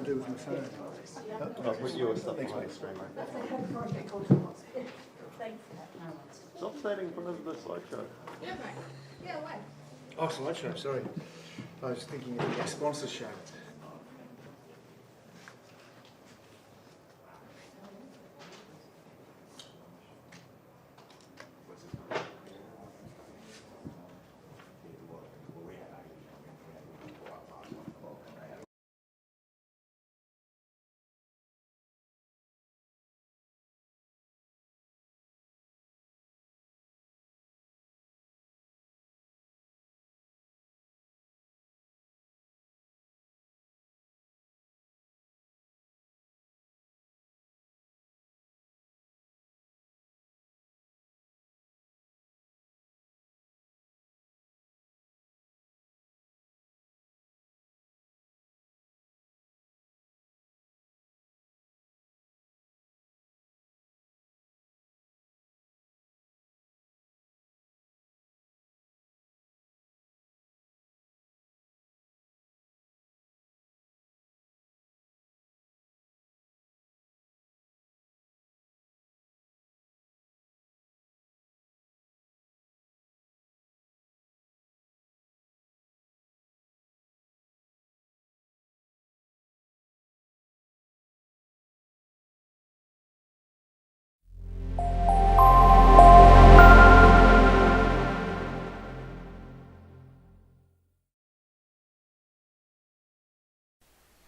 to do with my phone. I'll put your stuff behind the screen, mate. Stop standing in front of the slideshow. Oh, slideshow, sorry. I was thinking of the sponsor show.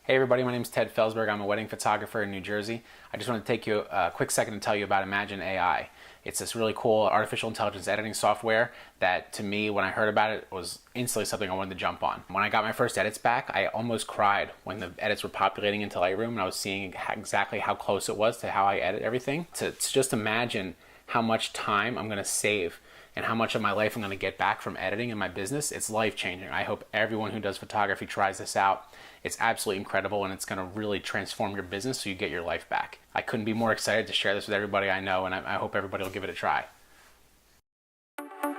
Hey everybody, my name is Ted Felsberg. I'm a wedding photographer in New Jersey. I just want to take you a quick second to tell you about Imagine AI. It's this really cool artificial intelligence editing software that, to me, when I heard about it, was instantly something I wanted to jump on. When I got my first edits back, I almost cried when the edits were populating into Lightroom and I was seeing exactly how close it was to how I edit everything. To just imagine how much time I'm going to save and how much of my life I'm going to get back from editing in my business, it's life-changing. I hope everyone who does photography tries this out. It's absolutely incredible, and it's going to really transform your business so you get your life back. I couldn't be more excited to share this with everybody I know, and I hope everybody will give it a try. I'm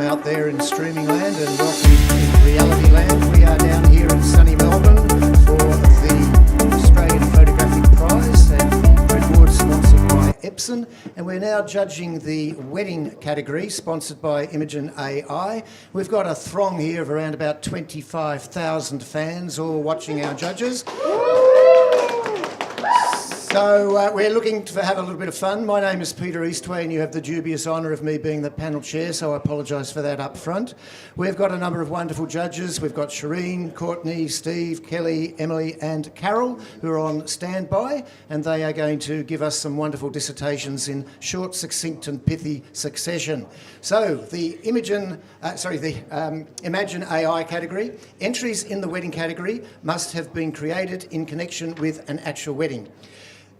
out there in streaming land and welcome in reality land. We are down here in sunny Melbourne for the Australian Photographic Prize and award sponsored by Epson, and we're now judging the wedding category sponsored by Imagine AI. We've got a throng here of around about 25,000 fans all watching our judges. So we're looking to have a little bit of fun. My name is Peter Eastway and you have the dubious honour of me being the panel chair, so I apologise for that up front. We've got a number of wonderful judges. We've got Shireen, Courtney, Steve, Kelly, Emily and Carol who are on standby, and they are going to give us some wonderful dissertations in short, succinct and pithy succession. So the Imagine AI category. Entries in the wedding category must have been created in connection with an actual wedding.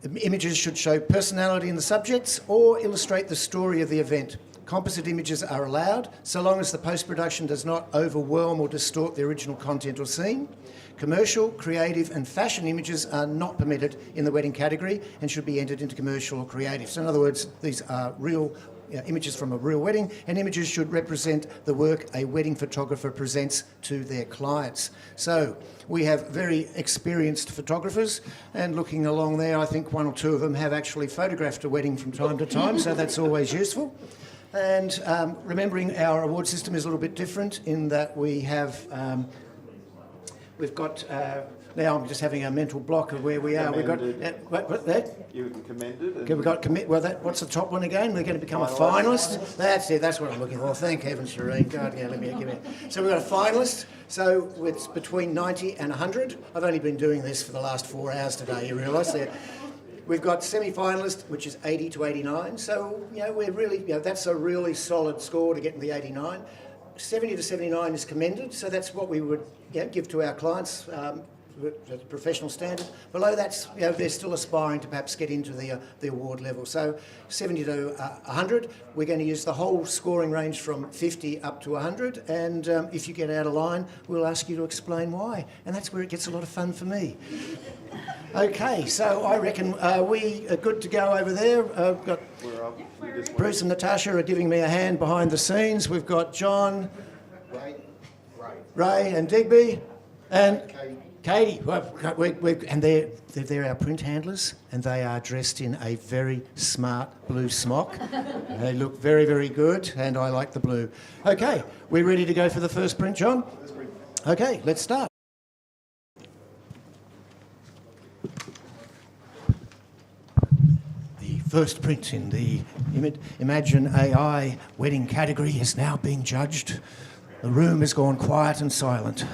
The images should show personality in the subjects or illustrate the story of the event. Composite images are allowed, so long as the post-production does not overwhelm or distort the original content or scene. Commercial, creative and fashion images are not permitted in the wedding category and should be entered into commercial or creative. So in other words, these are real images from a real wedding, and images should represent the work a wedding photographer presents to their clients. So we have very experienced photographers, and looking along there, I think one or two of them have actually photographed a wedding from time to time, so that's always useful. And remembering our award system is a little bit different in that we have, we've got, now I'm just having a mental block of where we are. We've got what that? You commended. Okay, we've got well. What's the top one again? We're going to become a finalist. That's it. That's what I'm looking for. Thank heaven, Shireen. God, yeah, give me. So we've got a finalist. So it's between 90 and 100. I've only been doing this for the last 4 hours today. You realise that. We've got semi-finalist, which is 80 to 89. So we're really, that's a really solid score to get in the 89. 70 to 79 is commended. So that's what we would give to our clients. At a professional standard. Below that, they're still aspiring to perhaps get into the award level. So 70 to 100, we're going to use the whole scoring range from 50 up to 100, and if you get out of line, we'll ask you to explain why, and that's where it gets a lot of fun for me. Okay, so I reckon we are good to go over there. We've got Bruce and Natasha are giving me a hand behind the scenes. We've got John, Ray and Digby, and Katie, and they're our print handlers, and they are dressed in a very smart blue smock. They look very, very good, and I like the blue. Okay, we're ready to go for the first print, John? Okay, let's start. The first print in the Imagine AI wedding category is now being judged. The room has gone quiet and silent.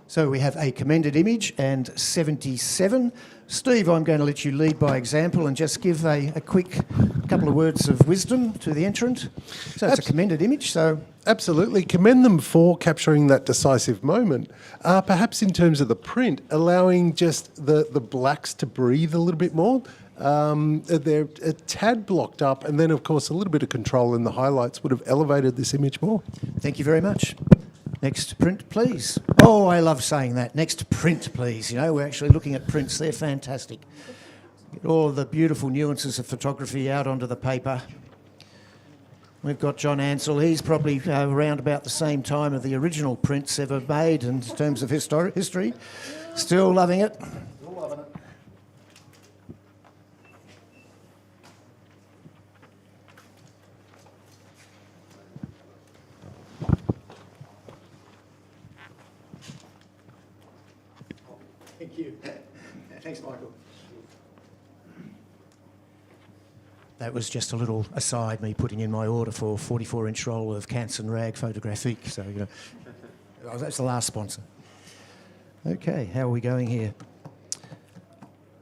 So we have a commended image and 77. Steve, I'm going to let you lead by example and just give a quick couple of words of wisdom to the entrant. So it's a commended image, so... Absolutely. Commend them for capturing that decisive moment. Perhaps in terms of the print, allowing just the blacks to breathe a little bit more. They're a tad blocked up, and then, of course, a little bit of control in the highlights would have elevated this image more. Thank you very much. Next print, please. Oh, I love saying that. Next print, please. You know, we're actually looking at prints. They're fantastic. Get all the beautiful nuances of photography out onto the paper. We've got John Ansell. He's probably around about the same time of the original prints ever made in terms of history. Still loving it. Thank you. Thanks, Michael. That was just a little aside, me putting in my order for 44-inch roll of Canson Rag Photographic. So, you know, that's the last sponsor. Okay, how are we going here?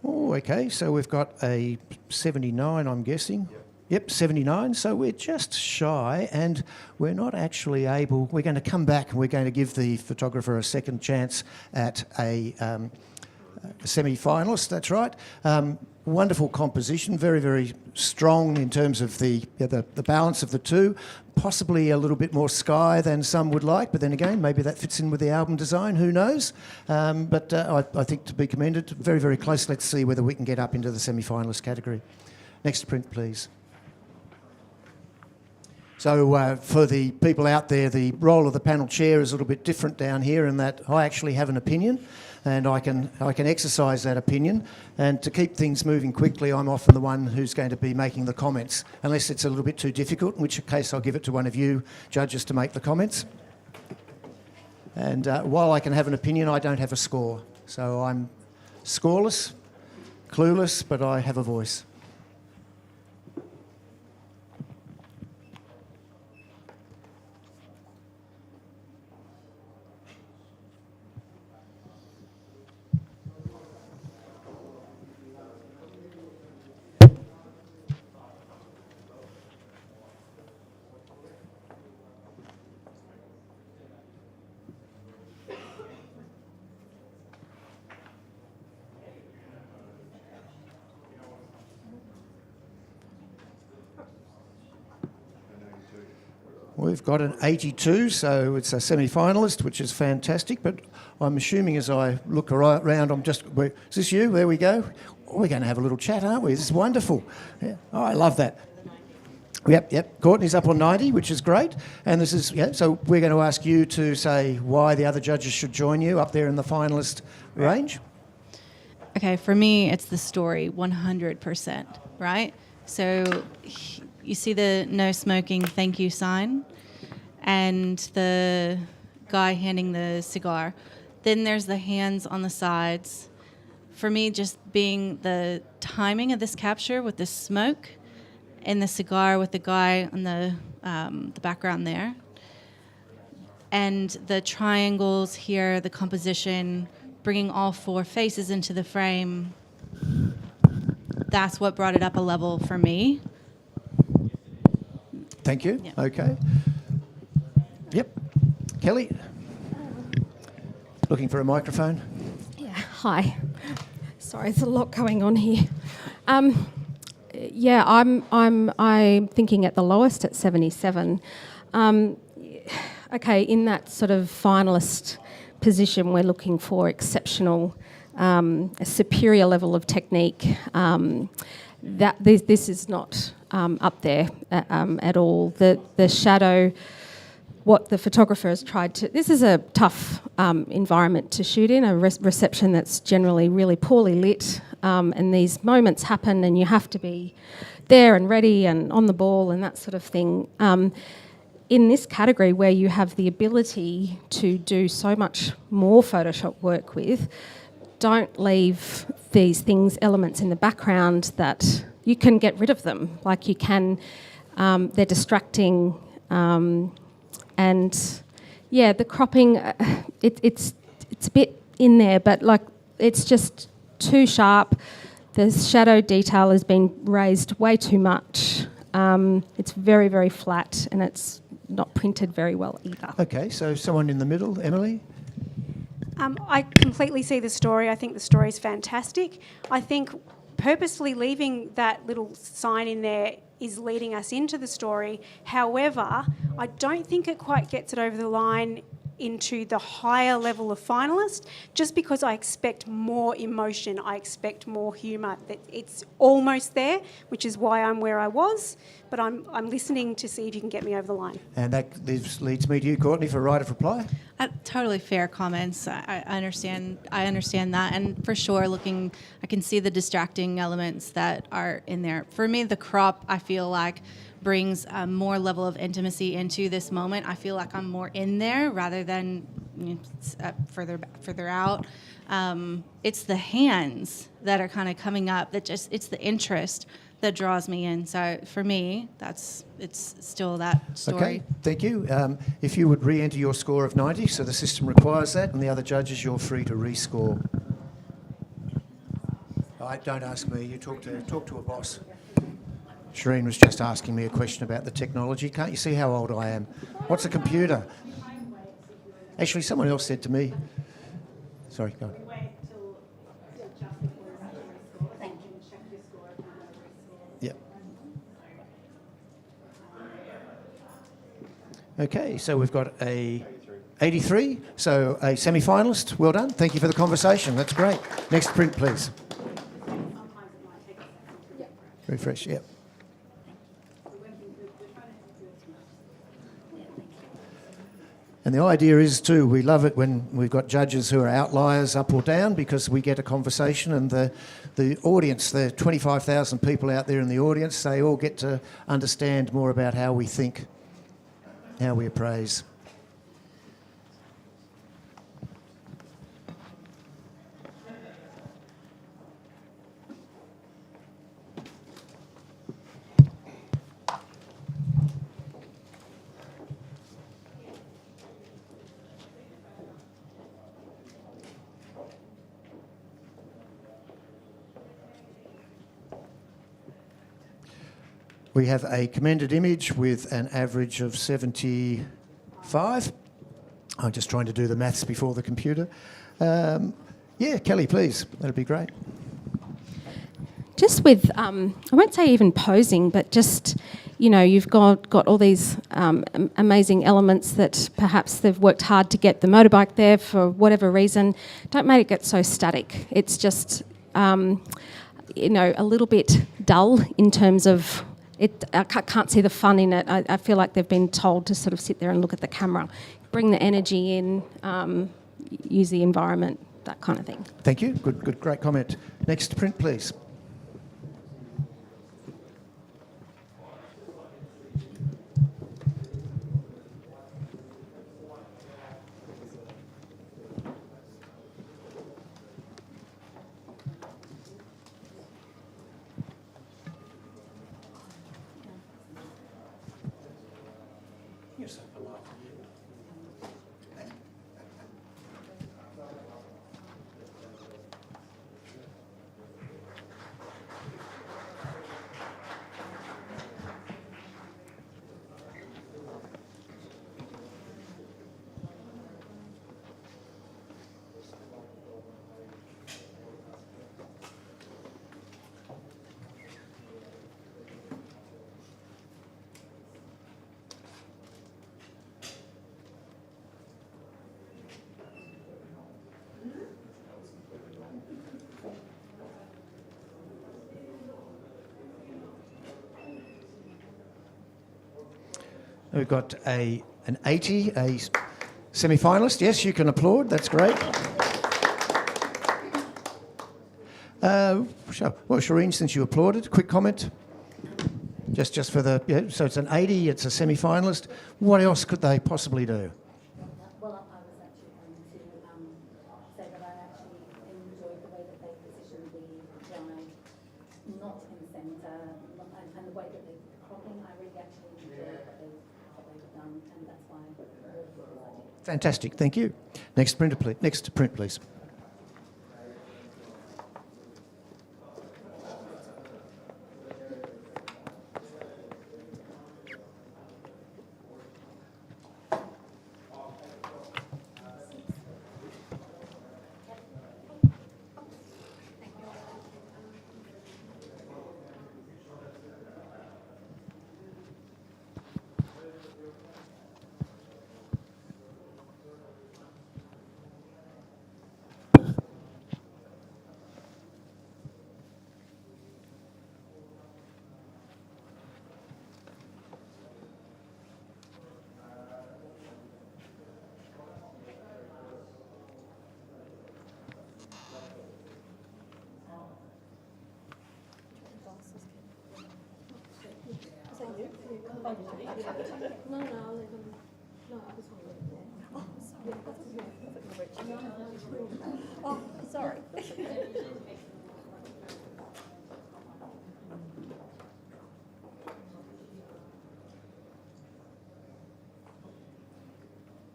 Oh, okay, so we've got a 79, I'm guessing. Yep, 79, so we're just shy, and we're not actually able... We're going to come back and we're going to give the photographer a second chance at a semi-finalist, that's right. Wonderful composition, very, very strong in terms of the balance of the two. Possibly a little bit more sky than some would like, but then again, maybe that fits in with the album design, who knows? But I think to be commended, very, very close. Let's see whether we can get up into the semi-finalist category. Next print, please. So for the people out there, the role of the panel chair is a little bit different down here in that I actually have an opinion, and I can exercise that opinion. And to keep things moving quickly, I'm often the one who's going to be making the comments, unless it's a little bit too difficult, in which case I'll give it to one of you judges to make the comments. And while I can have an opinion, I don't have a score. So I'm scoreless, clueless, but I have a voice. We've got an 82, so it's a semi-finalist, which is fantastic. But I'm assuming as I look around, is this you? There we go. We're going to have a little chat, aren't we? This is wonderful. Yeah. Oh, I love that. Yep. Courtney's up on 90, which is great. And this is, so we're going to ask you to say why the other judges should join you up there in the finalist range. Okay, for me, it's the story, 100%, right? So you see the no smoking thank you sign and the guy handing the cigar. Then there's the hands on the sides. For me, just being the timing of this capture with the smoke and the cigar with the guy on the background there. And the triangles here, the composition, bringing all four faces into the frame. That's what brought it up a level for me. Thank you. Yeah. Okay. Yep. Kelly? Looking for a microphone? Yeah, hi. Sorry, there's a lot going on here. Yeah, I'm thinking at the lowest at 77. Okay, in that sort of finalist position, we're looking for exceptional, a superior level of technique. That this is not up there at all. The shadow, what the photographer has tried to... This is a tough environment to shoot in, a reception that's generally really poorly lit, and these moments happen and you have to be there and ready and on the ball and that sort of thing. In this category where you have the ability to do so much more Photoshop work with, don't leave these things, elements in the background that you can get rid of them. Like you can, they're distracting, and yeah, the cropping, it's a bit in there, but like it's just too sharp. The shadow detail has been raised way too much. It's very, very flat, and it's not printed very well either. Okay, so someone in the middle, Emily? I completely see the story. I think the story is fantastic. I think purposefully leaving that little sign in there is leading us into the story. However, I don't think it quite gets it over the line into the higher level of finalist, just because I expect more emotion, I expect more humour. It's almost there, which is why I'm where I was, but I'm listening to see if you can get me over the line. And that leads me to you, Courtney, for right of reply. Totally fair comments. I understand that, and for sure, I can see the distracting elements that are in there. For me, the crop, I feel like, brings a more level of intimacy into this moment. I feel like I'm more in there rather than further out. It's the hands that are kind of coming up it's the interest that draws me in. So for me, it's still that story. Okay, thank you. If you would re-enter your score of 90, so the system requires that, and the other judges, you're free to rescore. Don't ask me. You talk to a boss. Shireen was just asking me a question about the technology. Can't you see how old I am? What's a computer? Actually, someone else said to me... Sorry, go on. Yep. Okay, so we've got a 83, so a semi-finalist. Well done. Thank you for the conversation. That's great. Next print, please. Refresh, yep. And the idea is too, we love it when we've got judges who are outliers up or down, because we get a conversation, and the audience, the 25,000 people out there in the audience, they all get to understand more about how we think, how we appraise. We have a commended image with an average of 75. I'm just trying to do the maths before the computer. Yeah, Kelly, please. That'd be great. Just with, I won't say even posing, but just, you've got all these amazing elements that perhaps they've worked hard to get the motorbike there for whatever reason. Don't make it get so static. It's just, a little bit dull in terms of... I can't see the fun in it. I feel like they've been told to sort of sit there and look at the camera, bring the energy in, use the environment, that kind of thing. Thank you. Good, great comment. Next print, please. We've got an 80, a semi-finalist. Yes, you can applaud. That's great. Well, Shireen, since you applauded, quick comment. Just for the, yeah, so it's an 80, it's a semi-finalist. What else could they possibly do? Well, I was actually going to say that I actually enjoyed the way that they positioned the bride not in the centre, and the way that they cropping. I really actually enjoyed what they've done, and that's why I did. Fantastic, thank you. Next print, please.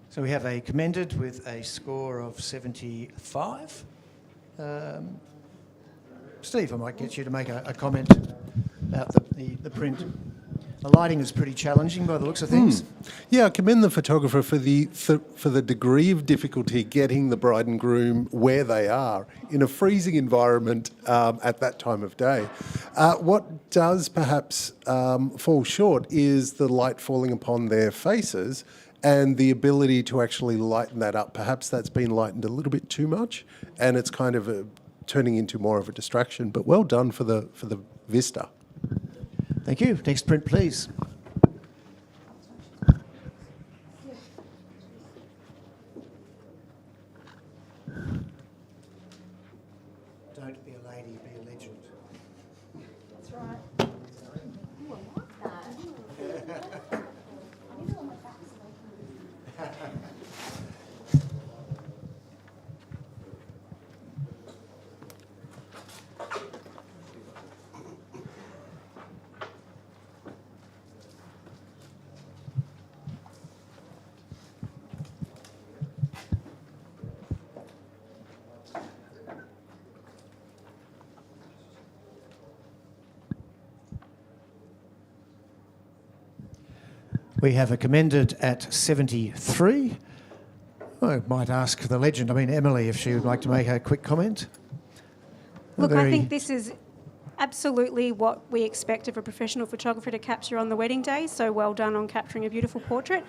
So we have a commended with a score of 75. Steve, I might get you to make a comment about the print. The lighting is pretty challenging by the looks of things. Yeah, I commend the photographer for the degree of difficulty getting the bride and groom where they are in a freezing environment at that time of day. What does perhaps fall short is the light falling upon their faces and the ability to actually lighten that up. Perhaps that's been lightened a little bit too much, and it's kind of turning into more of a distraction. But well done for the vista. Thank you. Next print, please. Don't be a lady, be a legend. That's right. We have a commended at 73. I might ask the legend, Emily, if she would like to make a quick comment. Look, I think this is absolutely what we expect of a professional photographer to capture on the wedding day, so well done on capturing a beautiful portrait.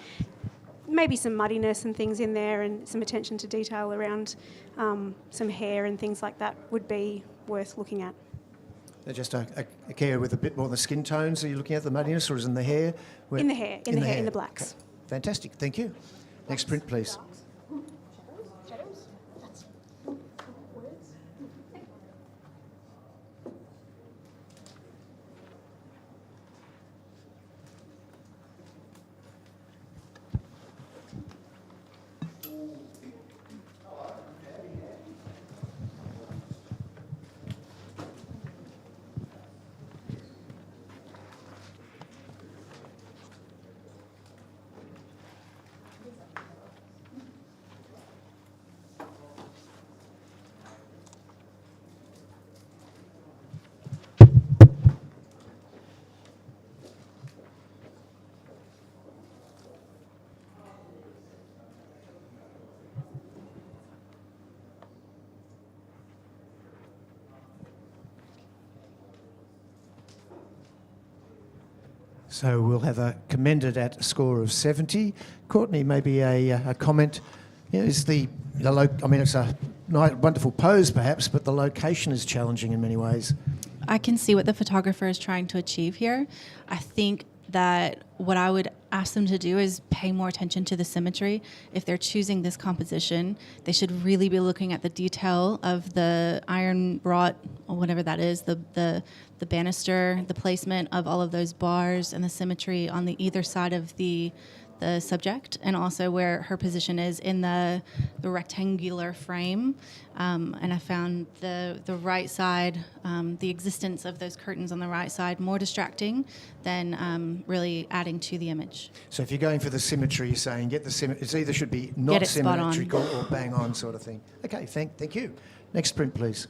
Maybe some muddiness and things in there and some attention to detail around some hair and things like that would be worth looking at. Just a care with a bit more of the skin tones. Are you looking at the muddiness, or is it in the hair? In the hair, in the blacks. Okay. Fantastic, thank you. Next print, please. So we'll have a commended at a score of 70. Courtney, maybe a comment. Is it's a wonderful pose perhaps, but the location is challenging in many ways. I can see what the photographer is trying to achieve here. I think that what I would ask them to do is pay more attention to the symmetry. If they're choosing this composition, they should really be looking at the detail of the iron wrought, or whatever that is, the banister, the placement of all of those bars, and the symmetry on the either side of the subject, and also where her position is in the rectangular frame. And I found the right side, the existence of those curtains on the right side, more distracting than really adding to the image. So if you're going for the symmetry, you're saying get the symmetry. It either should be Get not it spot on. symmetrical or bang on sort of thing. Okay, thank you. Next print, please.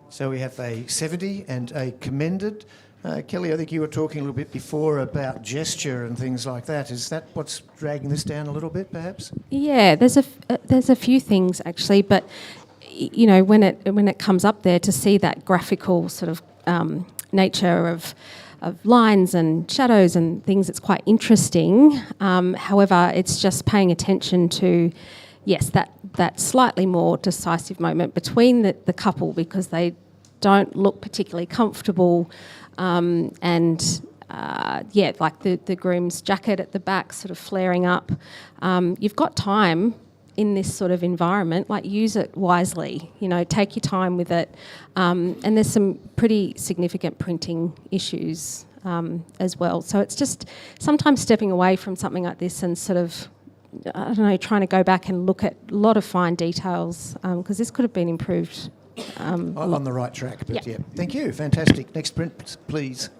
So we have a 70 and a commended. Kelly, I think you were talking a little bit before about gesture and things like that. Is that what's dragging this down a little bit, perhaps? Yeah, there's a few things actually, but you know, when it comes up there, to see that graphical sort of nature of lines and shadows and things, it's quite interesting. However, it's just paying attention to, yes, that slightly more decisive moment between the couple, because they don't look particularly comfortable, and like the groom's jacket at the back sort of flaring up. You've got time in this sort of environment, like use it wisely, you know, take your time with it. And there's some pretty significant printing issues as well. So it's just sometimes stepping away from something like this and sort of, I don't know, trying to go back and look at a lot of fine details, because this could have been improved. On the right track, but Yeah. yeah. Thank you. Fantastic. Next print, please.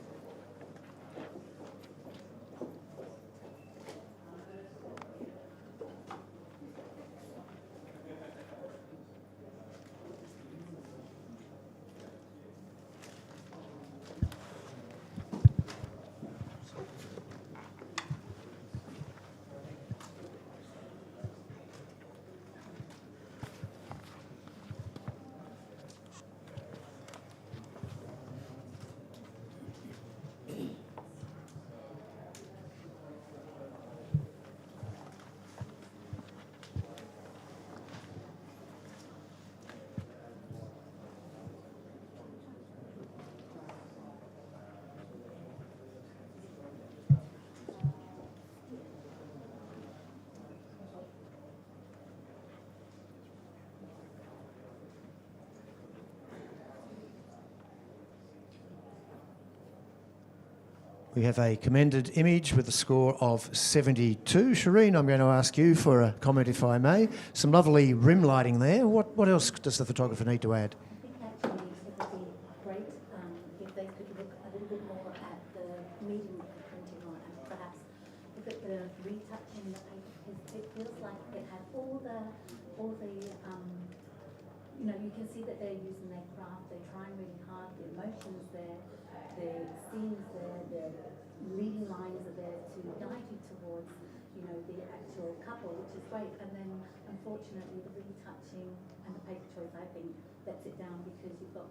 We have a commended image with a score of 72. Shireen, I'm going to ask you for a comment, if I may. Some lovely rim lighting there. What else does the photographer need to add? I think actually it would be great if they could look a little bit more at the medium that they're printing on, and perhaps look at the retouching the paper, because it feels like it has all the you know, you can see that they're using their craft, they're trying really hard, the emotions there, the scenes there, the leading lines are there to guide you towards, you know, the actual couple, which is great. And then, unfortunately, the retouching and the paper choice, I think, lets it down, because you've got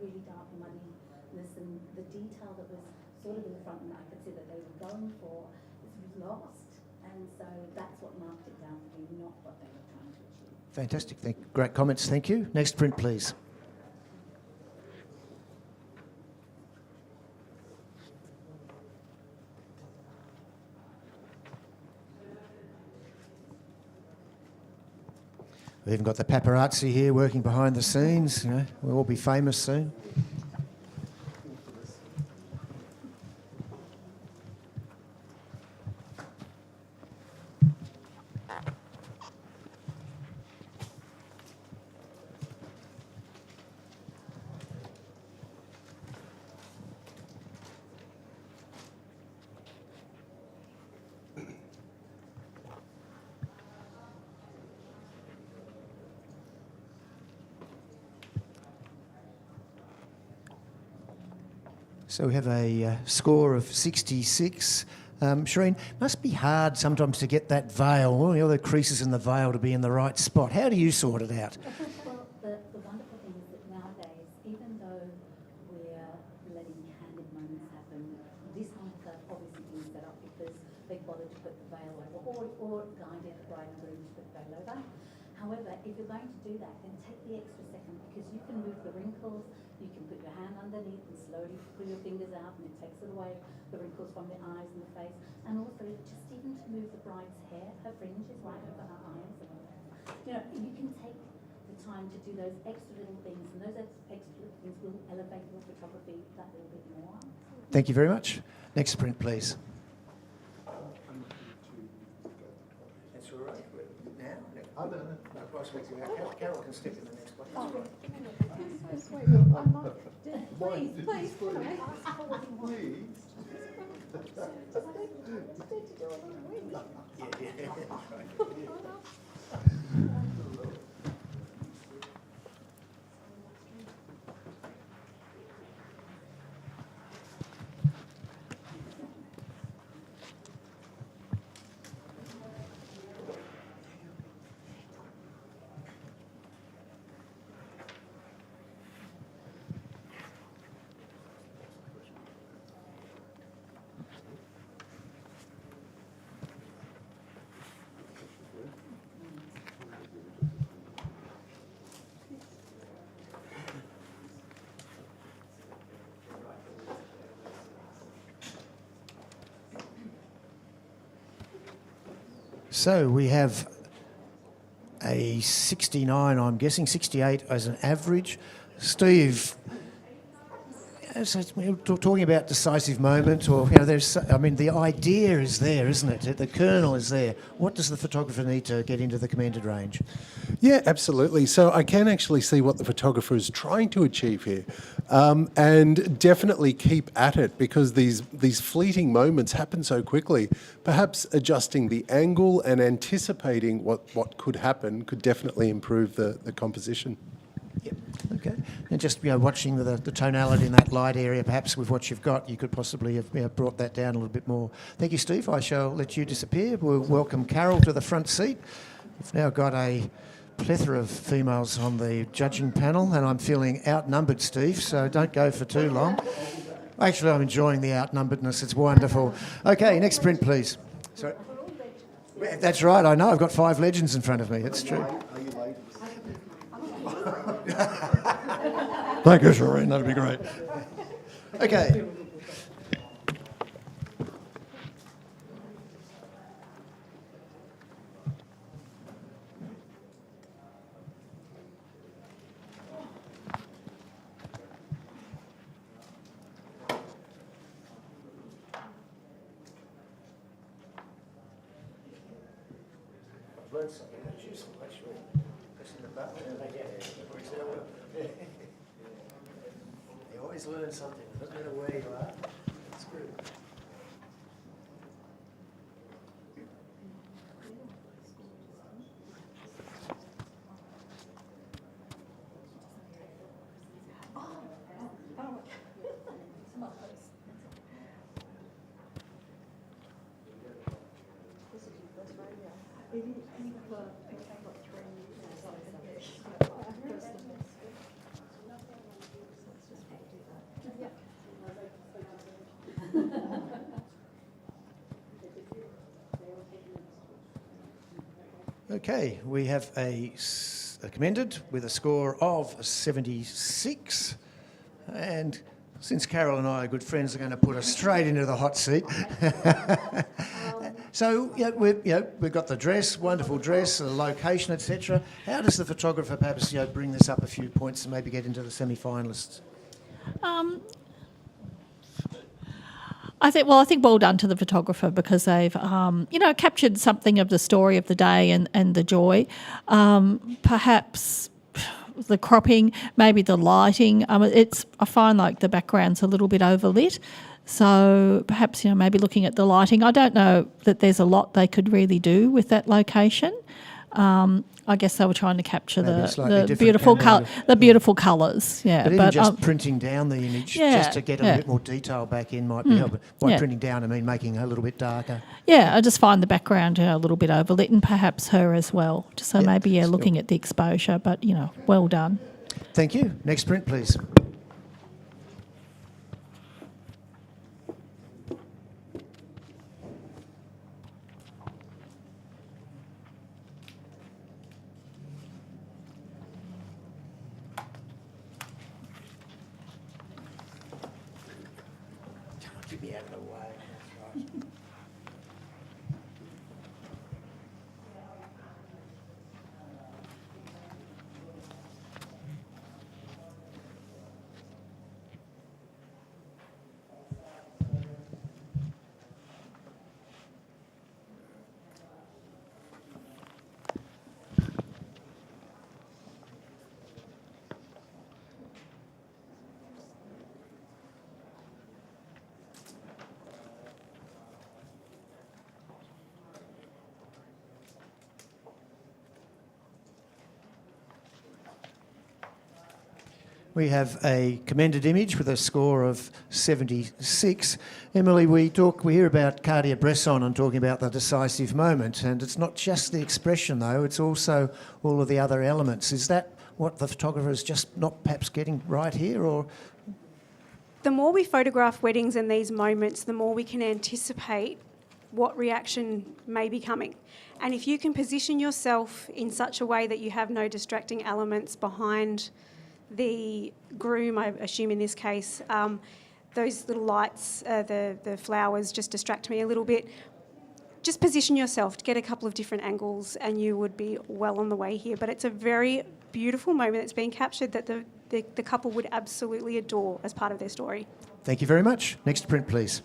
really dark muddiness, and the detail that was sort of in the front and that I could see that they were going for is lost. And so that's what marked it down for me, not what they were trying to achieve. Fantastic. Great comments. Thank you. Next print, please. We've even got the paparazzi here working behind the scenes. You know, we'll all be famous soon. So we have a score of 66. Shireen, must be hard sometimes to get that veil, all the creases in the veil to be in the right spot. How do you sort it out? Well, the wonderful thing is that nowadays, even though we're letting candid moments happen, this monitor obviously being set up because they've bothered to put the veil over, or guided the bride and groom to put the veil over. However, if you're going to do that, then take the extra second because you can move the wrinkles, you can put your hand underneath and slowly pull your fingers out and it takes it away, the wrinkles from the eyes and the face. And also just even to move the bride's hair, her fringe is right over her eyes. You know, you can take the time to do those extra little things, and those extra little things will elevate your photography that little bit more. Thank you very much. Next print, please. That's all right. Now? Oh, no. Carol can step in the next place. Please, So we have a 69, I'm guessing, 68 as an average. Steve, so we're talking about decisive moment, or the idea is there, isn't it? The kernel is there. What does the photographer need to get into the commended range? Yeah, absolutely. So I can actually see what the photographer is trying to achieve here, and definitely keep at it because these fleeting moments happen so quickly. Perhaps adjusting the angle and anticipating what could happen could definitely improve the composition. Yep. Okay. And just watching the tonality in that light area, perhaps with what you've got, you could possibly have brought that down a little bit more. Thank you, Steve. I shall let you disappear. We'll welcome Carol to the front seat. We've now got a plethora of females on the judging panel, and I'm feeling outnumbered, Steve, so don't go for too long. Actually, I'm enjoying the outnumberedness. It's wonderful. Okay, next print, please. Sorry. That's right, I know. I've got 5 legends in front of me. It's true. Thank you, Shireen. That'd be great. Okay. Learn something that's useful, actually. Pressing the button. You always learn something. It doesn't matter where you are. It's good. Okay, we have a commended with a score of 76, and since Carol and I are good friends, they're going to put us straight into the hot seat. So we've got the dress, wonderful dress, the location, etc. How does the photographer perhaps bring this up a few points and maybe get into the semi-finalists? I think well done to the photographer because they've captured something of the story of the day and the joy. Perhaps the cropping, maybe the lighting. I find like the background's a little bit overlit, so perhaps maybe looking at the lighting. I don't know that there's a lot they could really do with that location. I guess they were trying to capture Maybe a slightly the different beautiful camera. the beautiful colours. Yeah, But even just printing down the image, yeah, just to get a yeah. bit more detail back in might be helpful. By yeah. printing down, I mean making it a little bit darker. Yeah, I just find the background a little bit overlit, and perhaps her as well. Just so maybe looking at the exposure, but well done. Thank you. Next print, please. Get me out of the way. That's right. We have a commended image with a score of 76. Emily, we hear about Cartier-Bresson and talking about the decisive moment, and it's not just the expression though, it's also all of the other elements. Is that what the photographer is just not perhaps getting right here, or? The more we photograph weddings and these moments, the more we can anticipate what reaction may be coming. And if you can position yourself in such a way that you have no distracting elements behind the groom, I assume in this case, those little lights, the flowers just distract me a little bit. Just position yourself to get a couple of different angles and you would be well on the way here. But it's a very beautiful moment that's being captured that the couple would absolutely adore as part of their story. Thank you very much. Next print, please.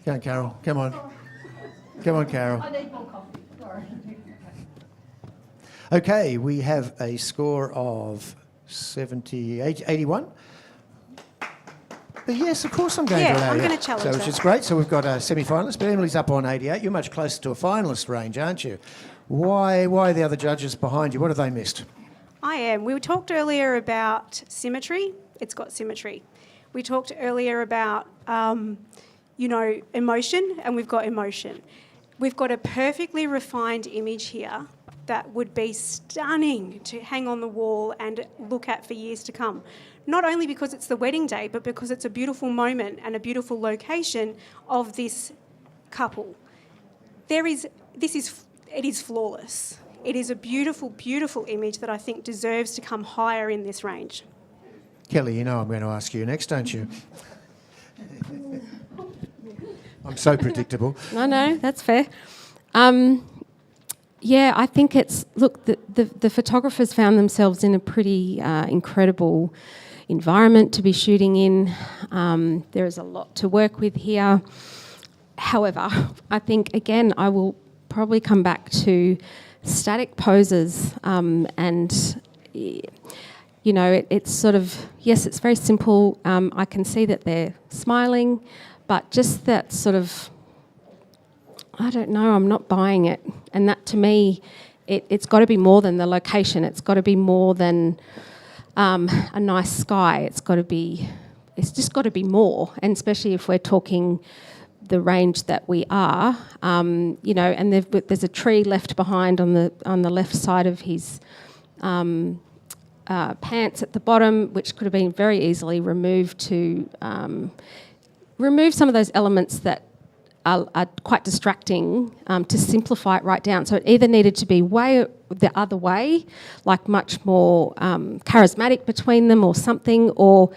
Come on, Carol. Come on. Come on, Carol. I need more coffee. Sorry. Okay, we have a score of 81. But yes, of course I'm going to allow I'm you. going to challenge Which that. is great. So we've got a semi-finalist, but Emily's up on 88. You're much closer to a finalist range, aren't you? Why are the other judges behind you? What have they missed? I am. We talked earlier about symmetry. It's got symmetry. We talked earlier about, emotion, and we've got emotion. We've got a perfectly refined image here that would be stunning to hang on the wall and look at for years to come. Not only because it's the wedding day, but because it's a beautiful moment and a beautiful location of this couple. It is flawless. It is a beautiful, beautiful image that I think deserves to come higher in this range. Kelly, you know I'm going to ask you next, don't you? I'm so predictable. No, that's fair. I think the photographers found themselves in a pretty incredible environment to be shooting in. There is a lot to work with here. However, I think, again, I will probably come back to static poses it's sort of, yes, it's very simple. I can see that they're smiling, but just that sort of, I don't know, I'm not buying it. And that to me it's got to be more than the location. It's got to be more than a nice sky. It's just got to be more, and especially if we're talking the range that we are, and there's a tree left behind on the left side of his pants at the bottom, which could have been very easily removed to remove some of those elements that are quite distracting, to simplify it right down. So it either needed to be way the other way, like much more charismatic between them or something, or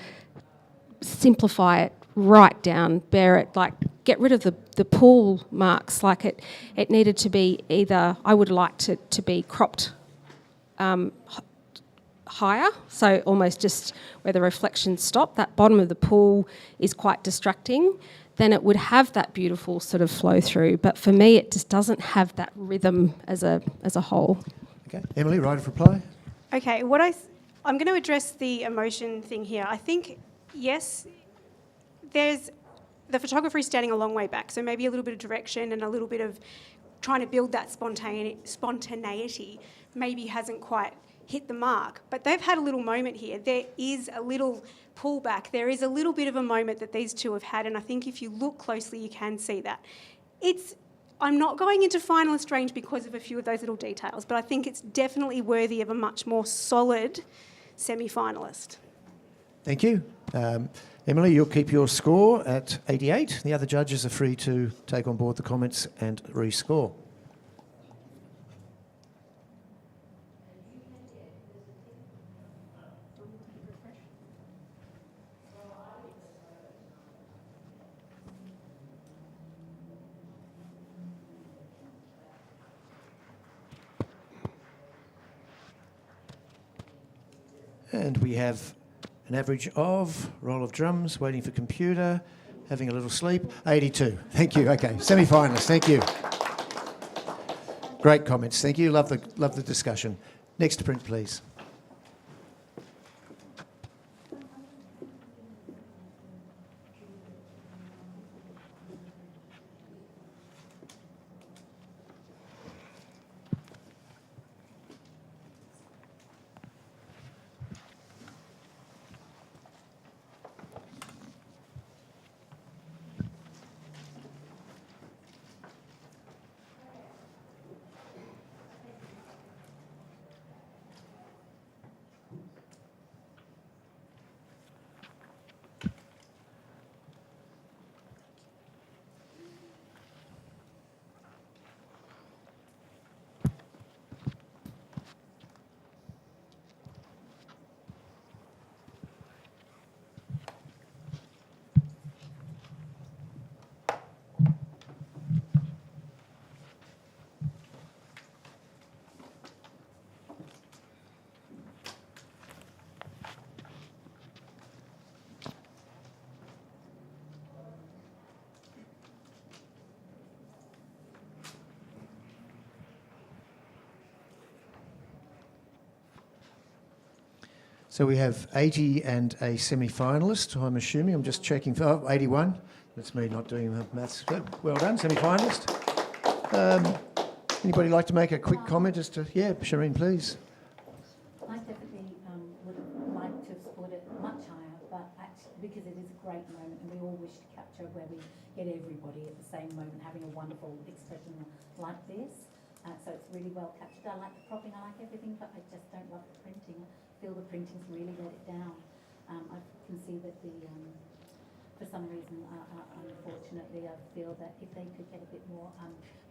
simplify it right down, bare it, like get rid of the pool marks. Like it needed to be either, I would like it to be cropped higher, so almost just where the reflections stop. That bottom of the pool is quite distracting. Then it would have that beautiful sort of flow through. But for me, it just doesn't have that rhythm as a whole. Okay, Emily, right of reply. Okay, I'm going to address the emotion thing here. I think, yes, the photographer is standing a long way back, so maybe a little bit of direction and a little bit of trying to build that spontaneity maybe hasn't quite hit the mark. But they've had a little moment here. There is a little pullback. There is a little bit of a moment that these two have had, and I think if you look closely, you can see that. I'm not going into finalist range because of a few of those little details, but I think it's definitely worthy of a much more solid semi-finalist. Thank you. Emily, you'll keep your score at 88. The other judges are free to take on board the comments and rescore. And we have an average of, roll of drums, waiting for computer, having a little sleep, 82. Thank you. Okay, semi-finalists, thank you. Great comments, thank you. Love the discussion. Next print, please. So we have 80 and a semi-finalist, I'm assuming. I'm just checking for 81. That's me not doing the maths. Good. Well done, semi-finalist. Anybody like to make a quick comment as to... Yeah, Shireen, please. I definitely would like to have scored it much higher, but actually, because it is a great moment and we all wish to capture where we get everybody at the same moment having a wonderful expression like this. So it's really well captured. I like the cropping, I like everything, but I just don't love the printing. I feel the printing's really let it down. I can see that for some reason, unfortunately, I feel that if they could get a bit more,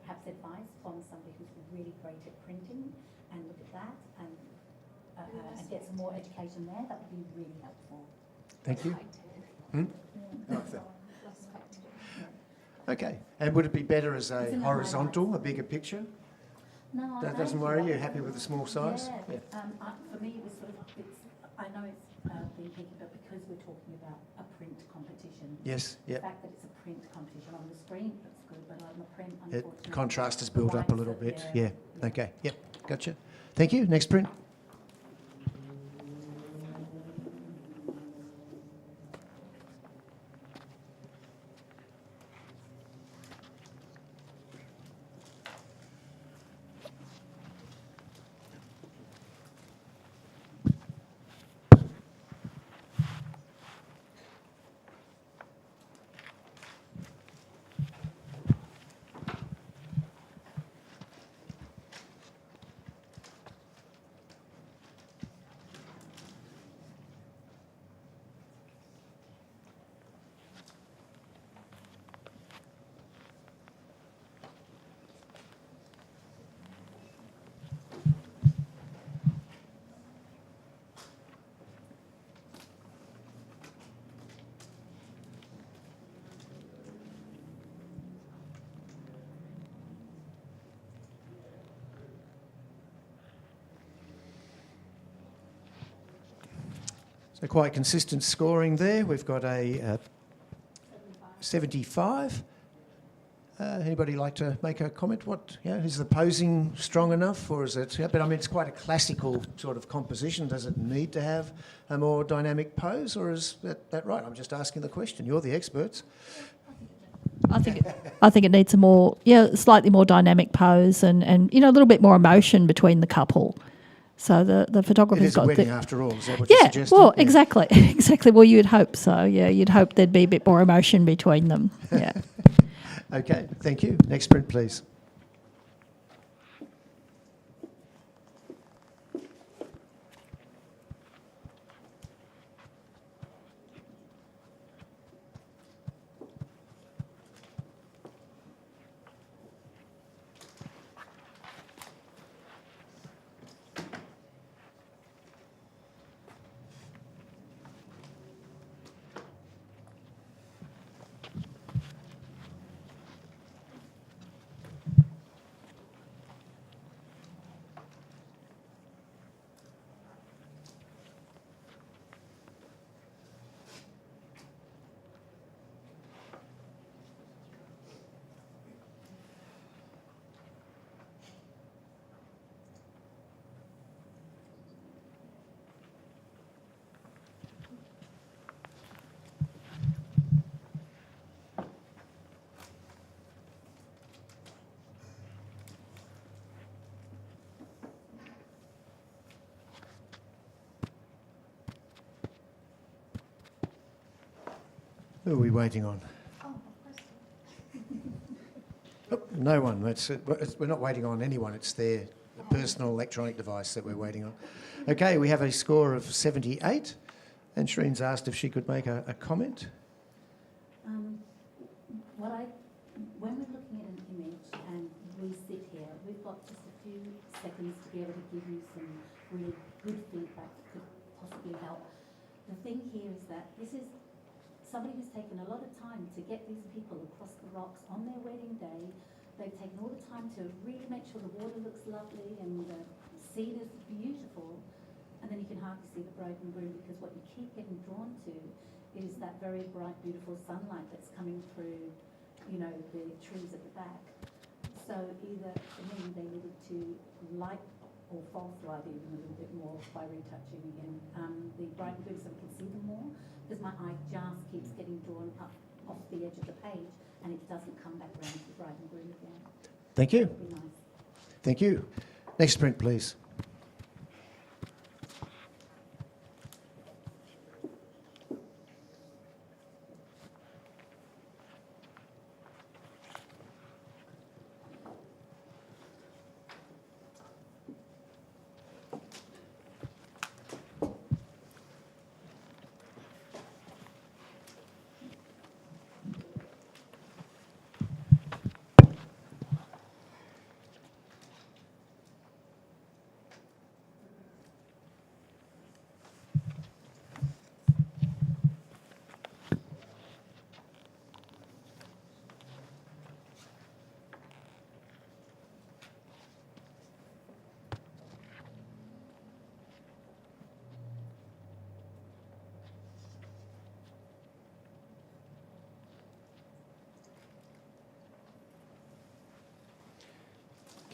perhaps advice from somebody who's really great at printing and look at that and get some more education there, that would be really helpful. Thank you. Okay. And would it be better as a horizontal, a bigger picture? No, That doesn't worry you? Happy with the small size? Yeah. For me, it was sort of. I know it's being picky, but because we're talking about a print competition. Yes. Yeah. The fact that it's a print competition on the screen looks good, but on the print, unfortunately, Contrast has built up a little bit. Yeah. Okay. Yep. Gotcha. Thank you. Next print. A quite consistent scoring there. We've got a 75. Anybody like to make a comment? What, is the posing strong enough, or is it? But I mean, it's quite a classical sort of composition. Does it need to have a more dynamic pose, or is that right? I'm just asking the question. You're the experts. I think it needs a more, slightly more dynamic pose and a little bit more emotion between the couple. So the photographer's It is a got wedding after all. Is that what you're suggesting? Well, exactly, exactly. Well, you'd hope so. Yeah, you'd hope there'd be a bit more emotion between them. Yeah. Okay, thank you. Next print, please. Who are we waiting on? Oh, no one. We're not waiting on anyone. It's their personal electronic device that we're waiting on. Okay, we have a score of 78, and Shreen's asked if she could make a comment. When we're looking at an image and we sit here, we've got just a few seconds to be able to give you some really good feedback that could possibly help. The thing here is that this is somebody who's taken a lot of time to get these people across the rocks on their wedding day. They've taken all the time to really make sure the water looks lovely and the scene is beautiful, and then you can hardly see the bride and groom because what you keep getting drawn to is that very bright, beautiful sunlight that's coming through, the trees at the back. So either, for me, they needed to light or false light even a little bit more by retouching again the bride and groom so we can see them more, because my eye just keeps getting drawn up off the edge of the page and it doesn't come back around to the bride and groom again. Thank you. That'd be nice. Thank you. Next print, please.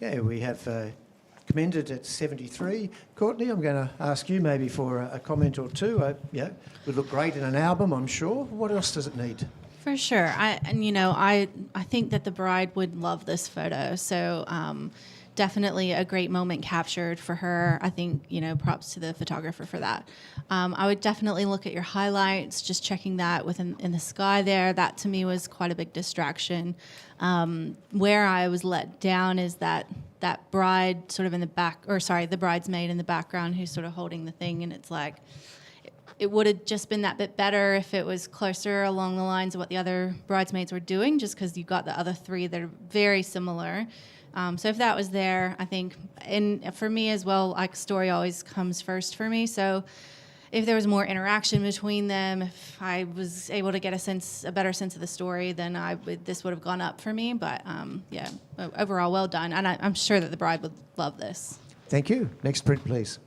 Okay, we have commended at 73. Courtney, I'm going to ask you maybe for a comment or two. Would look great in an album, I'm sure. What else does it need? For sure. I think that the bride would love this photo. So definitely a great moment captured for her. I think, props to the photographer for that. I would definitely look at your highlights, just checking that in the sky there. That to me was quite a big distraction. Where I was let down is that bride sort of in the back, the bridesmaid in the background who's sort of holding the thing, and it's like, it would have just been that bit better if it was closer along the lines of what the other bridesmaids were doing, just because you got the other three that are very similar. So if that was there, I think, and for me as well, like story always comes first for me. So if there was more interaction between them, if I was able to get a better sense of the story, then this would have gone up for me. But overall, well done. And I'm sure that the bride would love this. Thank you. Next print, please.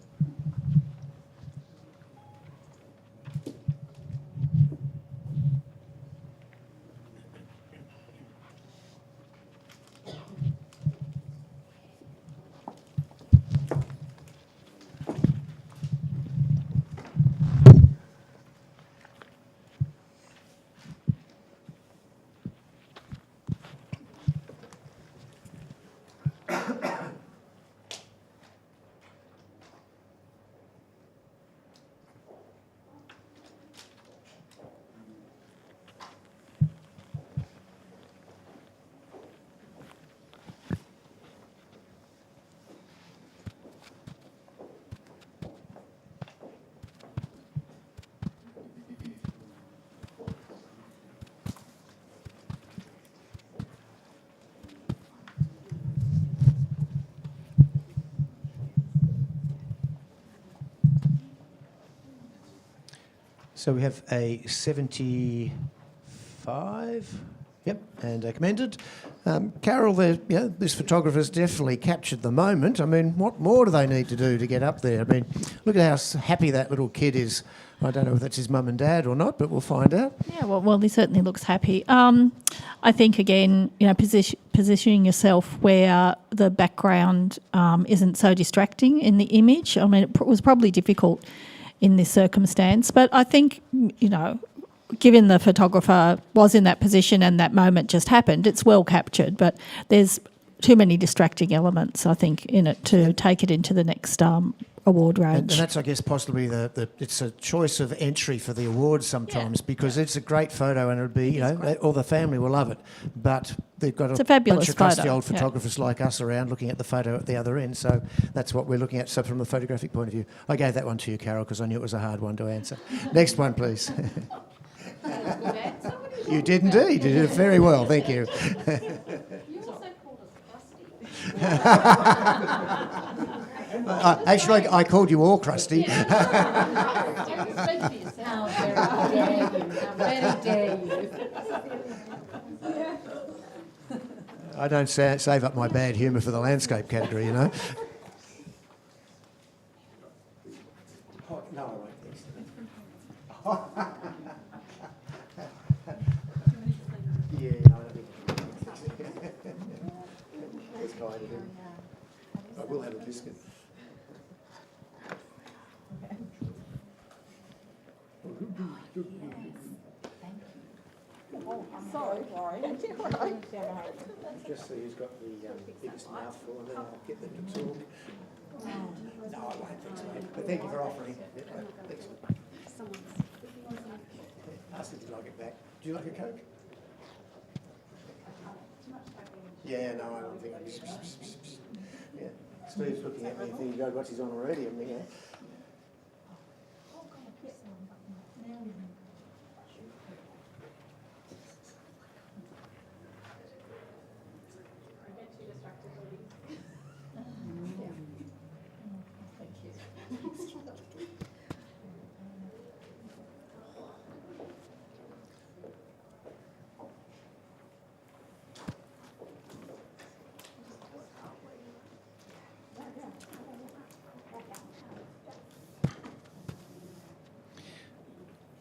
So we have a 75. Yep, and commended. Carol, this photographer's definitely captured the moment. I mean, what more do they need to do to get up there? I mean, look at how happy that little kid is. I don't know if that's his mum and dad or not, but we'll find out. Yeah, well, he certainly looks happy. I think, again, positioning yourself where the background isn't so distracting in the image. I mean, it was probably difficult in this circumstance, but I think, given the photographer was in that position and that moment just happened, it's well captured, but there's too many distracting elements, I think, in it to take it into the next award range. And that's, I guess, possibly it's a choice of entry for the awards sometimes because it's a great photo and it'll be, all the family will love it. But they've got a bunch of crusty old photographers like us around looking at the photo at the other end. So that's what we're looking at. So from a photographic point of view, I gave that one to you, Carol, because I knew it was a hard one to answer. Next one, please. You did indeed. You did it very well. Thank you. Actually, I called you all crusty. How very dare you. I don't save up my bad humour for the landscape category, No, I won't. Yeah, no, I don't think it's kind of him. I will have a biscuit. Just see who's got the biggest mouthful and then I'll get them to talk. No, I won't, thanks, mate. But thank you for offering. Thanks. Ask if you'd like it back. Do you like a Coke? Yeah, no, I don't think I Yeah. Steve's looking at me thinking, God, what's he's on already? I'm thinking,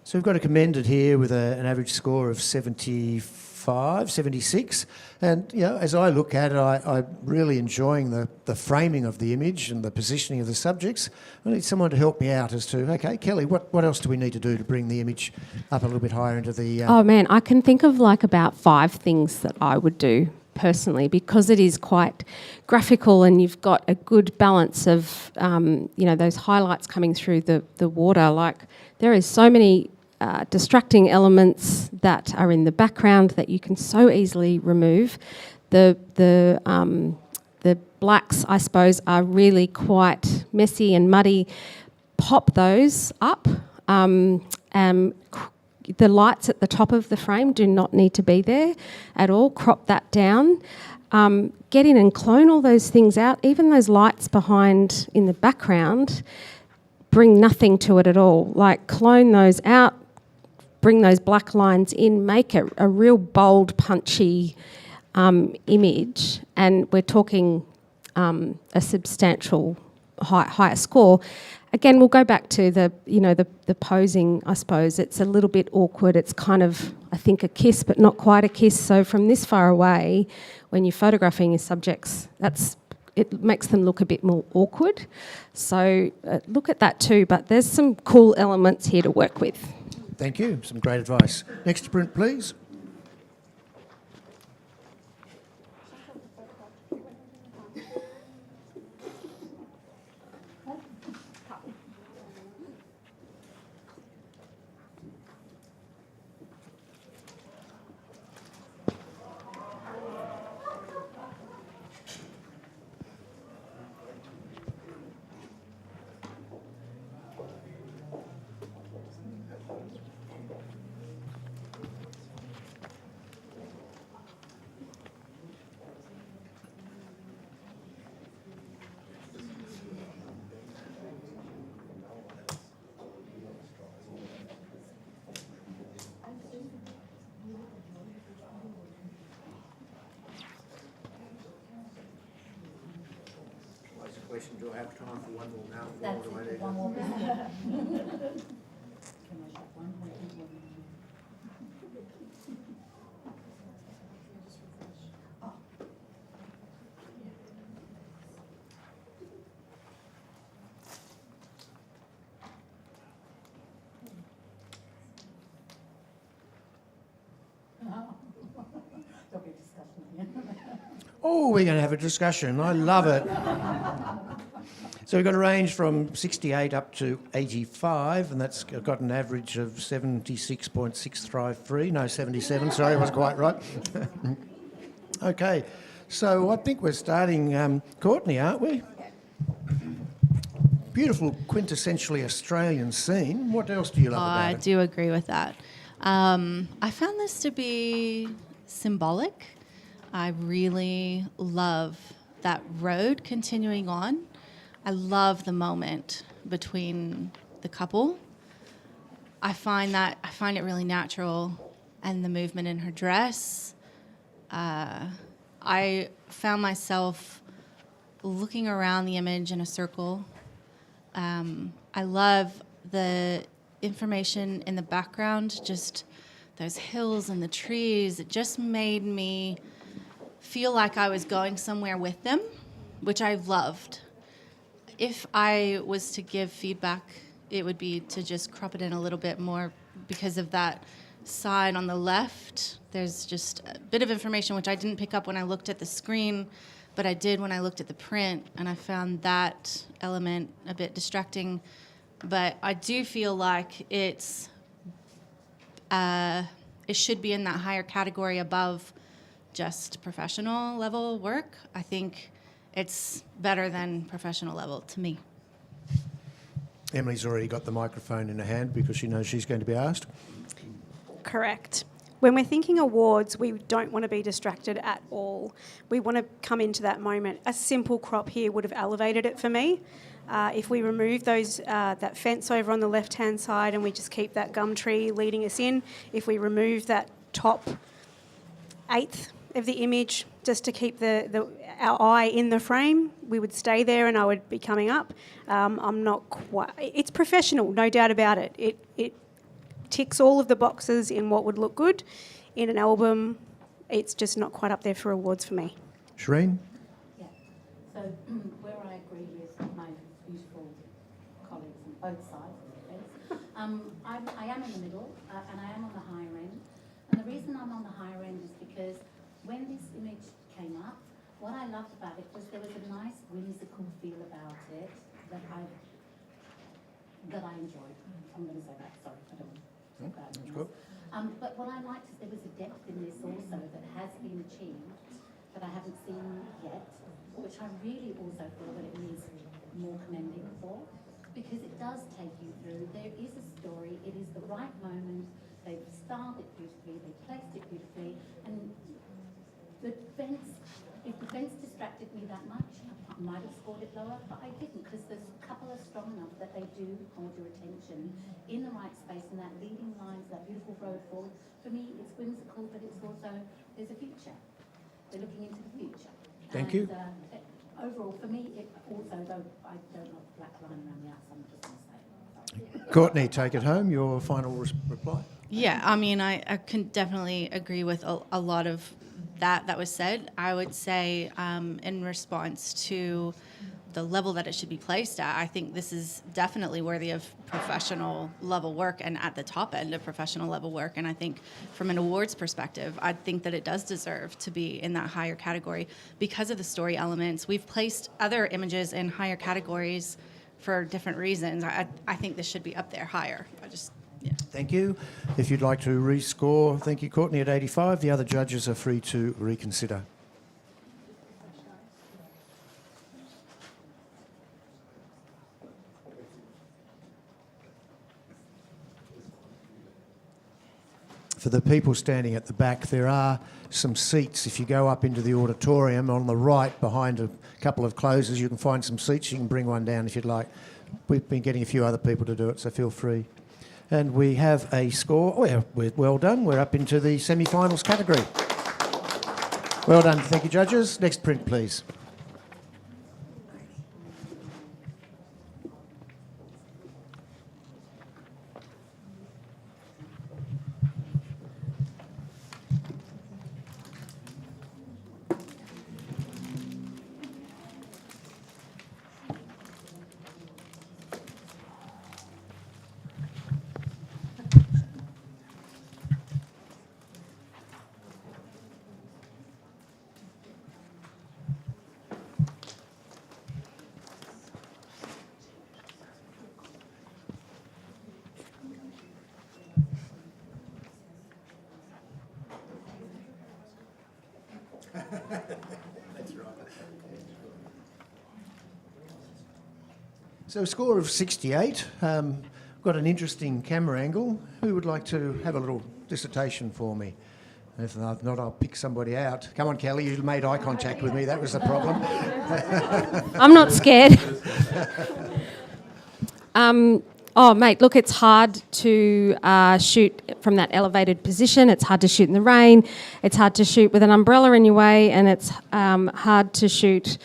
So we've got a commended here with an average score of 75, 76. And, as I look at it, I'm really enjoying the framing of the image and the positioning of the subjects. I need someone to help me out as to, okay, Kelly, what else do we need to do to bring the image up a little bit higher into the... Oh, man, I can think of about 5 things that I would do personally because it is quite graphical and you've got a good balance of, those highlights coming through the water. Like, there is so many... distracting elements that are in the background that you can so easily remove. The blacks, I suppose, are really quite messy and muddy. Pop those up. The lights at the top of the frame do not need to be there at all. Crop that down. Get in and clone all those things out. Even those lights behind in the background bring nothing to it at all. Like, clone those out. Bring those black lines in, make it a real bold, punchy image, and we're talking a substantial higher score. Again, we'll go back to the posing, I suppose. It's a little bit awkward. It's kind of, I think, a kiss, but not quite a kiss. So from this far away, when you're photographing your subjects, it makes them look a bit more awkward. So look at that too, but there's some cool elements here to work with. Thank you. Some great advice. Next print, please. question. Do I have time for one more mouthful? That's or do I it, need one to- more biscuit. Can I shop one or two more? There'll be a discussion again. Oh, we're going to have a discussion. I love it. So we've got a range from 68 up to 85, and that's got an average of 76.653. No, 77. Sorry, I wasn't quite right. Okay, so I think we're starting, Courtney, aren't we? Beautiful, quintessentially Australian scene. What else do you love about I it? do agree with that. I found this to be symbolic. I really love that road continuing on. I love the moment between the couple. I find it really natural, and the movement in her dress. I found myself looking around the image in a circle. I love the information in the background, just those hills and the trees. It just made me feel like I was going somewhere with them, which I loved. If I was to give feedback, it would be to just crop it in a little bit more because of that side on the left. There's just a bit of information which I didn't pick up when I looked at the screen, but I did when I looked at the print, and I found that element a bit distracting. But I do feel like it should be in that higher category above just professional level work. I think it's better than professional level to me. Emily's already got the microphone in her hand because she knows she's going to be asked. Correct. When we're thinking awards, we don't want to be distracted at all. We want to come into that moment. A simple crop here would have elevated it for me. If we remove that fence over on the left-hand side and we just keep that gum tree leading us in, if we remove that top eighth of the image just to keep our eye in the frame, we would stay there and I would be coming up. I'm not quite... It's professional, no doubt about it. It ticks all of the boxes in what would look good in an album. It's just not quite up there for awards for me. Shireen? Yeah. So where I agree with my beautiful colleagues on both sides of the fence, I am in the middle and I am on the higher end. And the reason I'm on the higher end is because when this image came up, what I loved about it was there was a nice whimsical feel about it that I enjoyed. I'm going to say that. Sorry, I don't want to talk about it. But what I liked is there was a depth in this also that has been achieved that I haven't seen yet, which I really also feel that it needs more commending for, because it does take you through. There is a story. It is the right moment. They've styled it beautifully. They placed it beautifully, and if the fence distracted me that much, I might have scored it lower, but I didn't, because the couple are strong enough that they do hold your attention in the right space, and that leading lines, that beautiful road forward. For me, it's whimsical, but it's also, there's a future. They're looking into the future. Thank you. Overall, for me, it also, though, I don't like the black line around the outside, I'm just going to say. Courtney, take it home. Your final reply. Yeah, I mean, I can definitely agree with a lot of that was said. I would say in response to the level that it should be placed at, I think this is definitely worthy of professional level work and at the top end of professional level work. And I think from an awards perspective, I think that it does deserve to be in that higher category because of the story elements. We've placed other images in higher categories for different reasons. I think this should be up there higher. Yeah. Thank you. If you'd like to rescore, thank you, Courtney, at 85. The other judges are free to reconsider. For the people standing at the back, there are some seats. If you go up into the auditorium on the right behind a couple of closes, you can find some seats. You can bring one down if you'd like. We've been getting a few other people to do it, so feel free. And we have a score. We're well done. We're up into the semi-finals category. Well done. Thank you, judges. Next print, please. So a score of 68. Got an interesting camera angle. Who would like to have a little dissertation for me? If not, I'll pick somebody out. Come on, Kelly, you made eye contact with me. That was the problem. I'm not scared. Oh, mate, look, it's hard to shoot from that elevated position. It's hard to shoot in the rain. It's hard to shoot with an umbrella in your way, and it's hard to shoot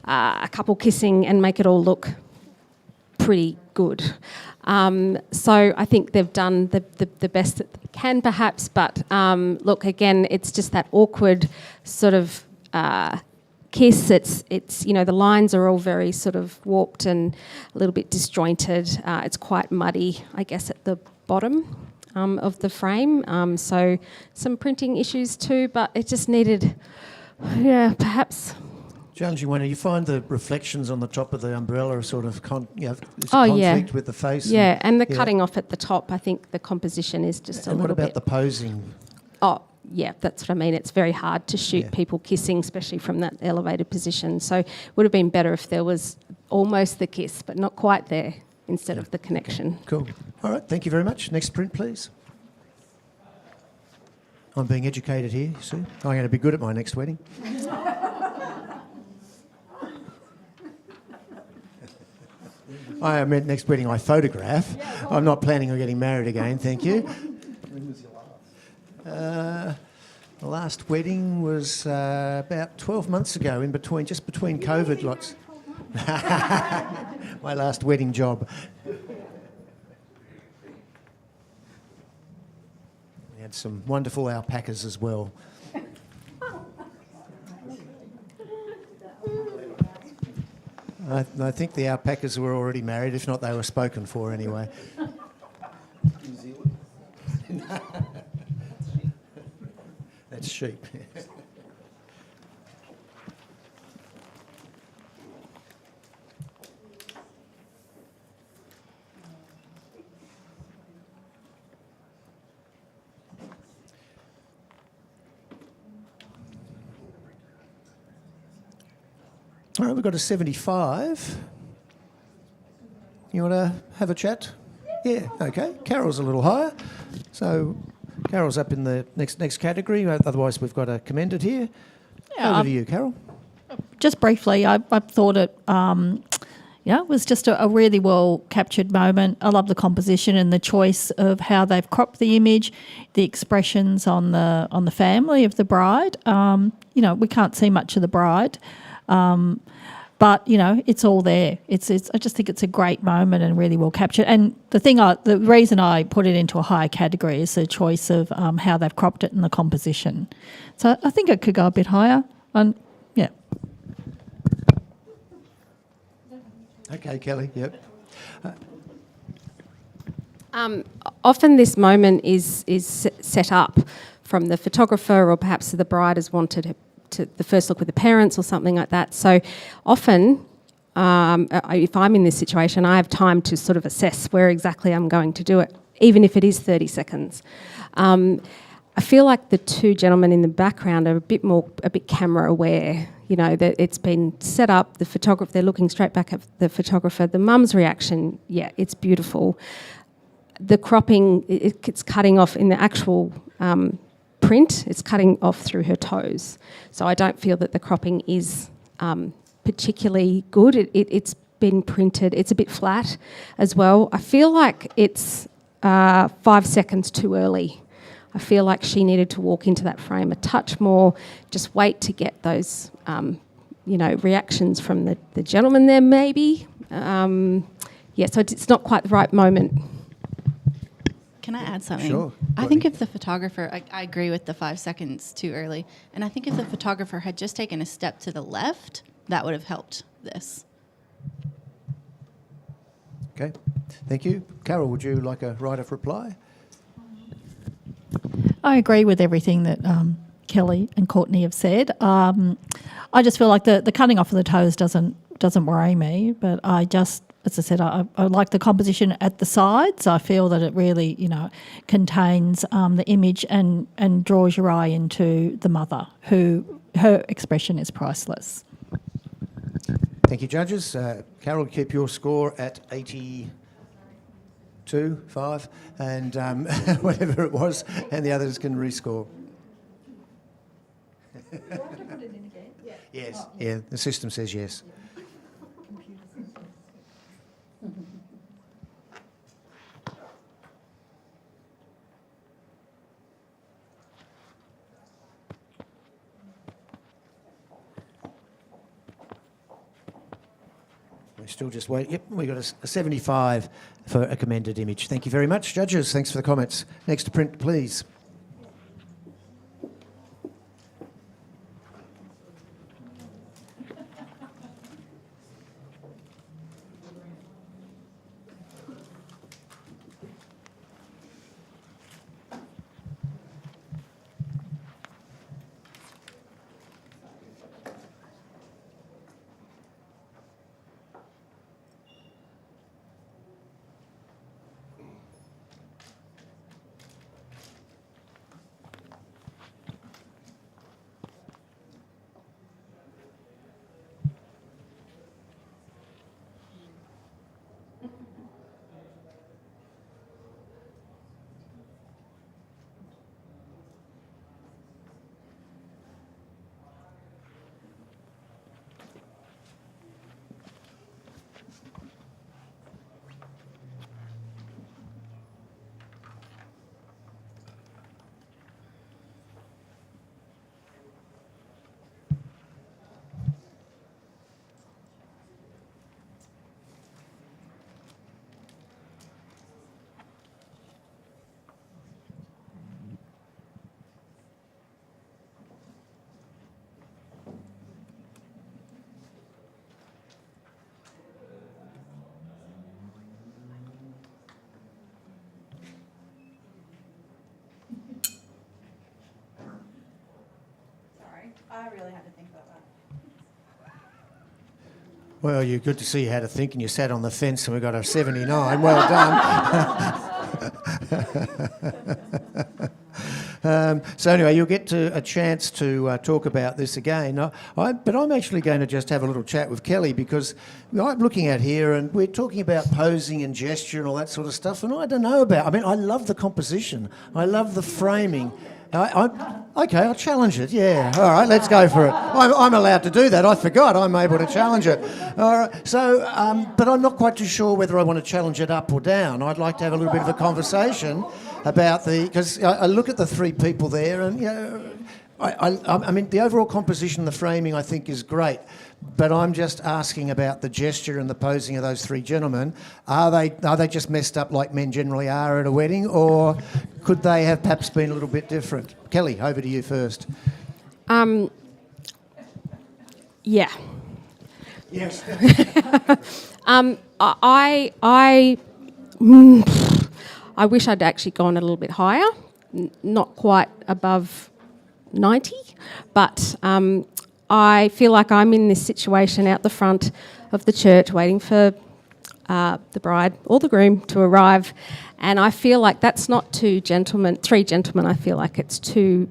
a couple kissing and make it all look pretty good. So I think they've done the best that they can, perhaps. But look, again, it's just that awkward sort of kiss. It's the lines are all very sort of warped and a little bit disjointed. It's quite muddy, I guess, at the bottom of the frame. So some printing issues too, but it just needed, perhaps. Challenging one. You find the reflections on the top of the umbrella are sort of conflict with the face. Yeah, and the cutting off at the top. I think the composition is just a little bit. And what about the posing? Oh, yeah, that's what I mean. It's very hard to shoot people kissing, especially from that elevated position. So it would have been better if there was almost the kiss, but not quite there, instead of the connection. Cool. All right, thank you very much. Next print, please. I'm being educated here, you see. I'm going to be good at my next wedding. I meant next wedding I photograph. I'm not planning on getting married again, thank you. When was your last? The last wedding was about 12 months ago, just between COVID lots. My last wedding job. We had some wonderful alpacas as well. I think the alpacas were already married. If not, they were spoken for anyway. New Zealand? That's sheep. All right, we've got a 75. You want to have a chat? Yeah, okay. Carol's a little higher. So Carol's up in the next category. Otherwise, we've got a commended here. Over to you, Carol. Just briefly, I thought it was just a really well captured moment. I love the composition and the choice of how they've cropped the image, the expressions on the family of the bride. We can't see much of the bride. But it's all there. It's. I just think it's a great moment and really well captured. And the reason I put it into a higher category is the choice of how they've cropped it and the composition. So I think it could go a bit higher. Yeah. Okay, Kelly. Yep. Often this moment is set up from the photographer, or perhaps the bride has wanted to the first look with the parents or something like that. So often, if I'm in this situation, I have time to sort of assess where exactly I'm going to do it, even if it is 30 seconds. I feel like the two gentlemen in the background are a bit camera aware. That it's been set up, the photographer, they're looking straight back at the photographer. The mum's reaction, it's beautiful. The cropping, it's cutting off in the actual print, it's cutting off through her toes. So I don't feel that the cropping is particularly good. It's been printed, it's a bit flat as well. I feel like it's 5 seconds too early. I feel like she needed to walk into that frame a touch more, just wait to get those, reactions from the gentleman there maybe. So it's not quite the right moment. Can I add something? Sure. I think if the photographer, I agree with the 5 seconds too early, and I think if the photographer had just taken a step to the left, that would have helped this. Okay, thank you. Carol, would you like a right of reply? I agree with everything that Kelly and Courtney have said. I just feel like the cutting off of the toes doesn't worry me, but as I said, I like the composition at the sides. I feel that it really, contains the image and draws your eye into the mother, who her expression is priceless. Thank you, judges. Carol, keep your score at 82.5, and whatever it was, and the others can rescore. Yes. Yeah, the system says yes. We're still just waiting. Yep, we got a 75 for a commended image. Thank you very much, judges. Thanks for the comments. Next to print, please. I really had to think about that. Well, you're good to see you had to think, and you sat on the fence, and we got a 79. Well done. So anyway, you'll get a chance to talk about this again. But I'm actually going to just have a little chat with Kelly, because I'm looking at here and we're talking about posing and gesture and all that sort of stuff, and I don't know about... I mean, I love the composition. I love the framing. Okay, I'll challenge it, yeah. All right, let's go for it. I'm allowed to do that. I forgot I'm able to challenge it. All right, so, but I'm not quite too sure whether I want to challenge it up or down. I'd like to have a little bit of a conversation about because I look at the three people there, and, you know, I mean, the overall composition, the framing, I think is great, but I'm just asking about the gesture and the posing of those three gentlemen. Are they just messed up like men generally are at a wedding, or could they have perhaps been a little bit different? Kelly, over to you first. Yeah. Yes. I wish I'd actually gone a little bit higher, not quite above 90, but I feel like I'm in this situation out the front of the church waiting for the bride or the groom to arrive, and I feel like that's not three gentlemen, I feel like it's two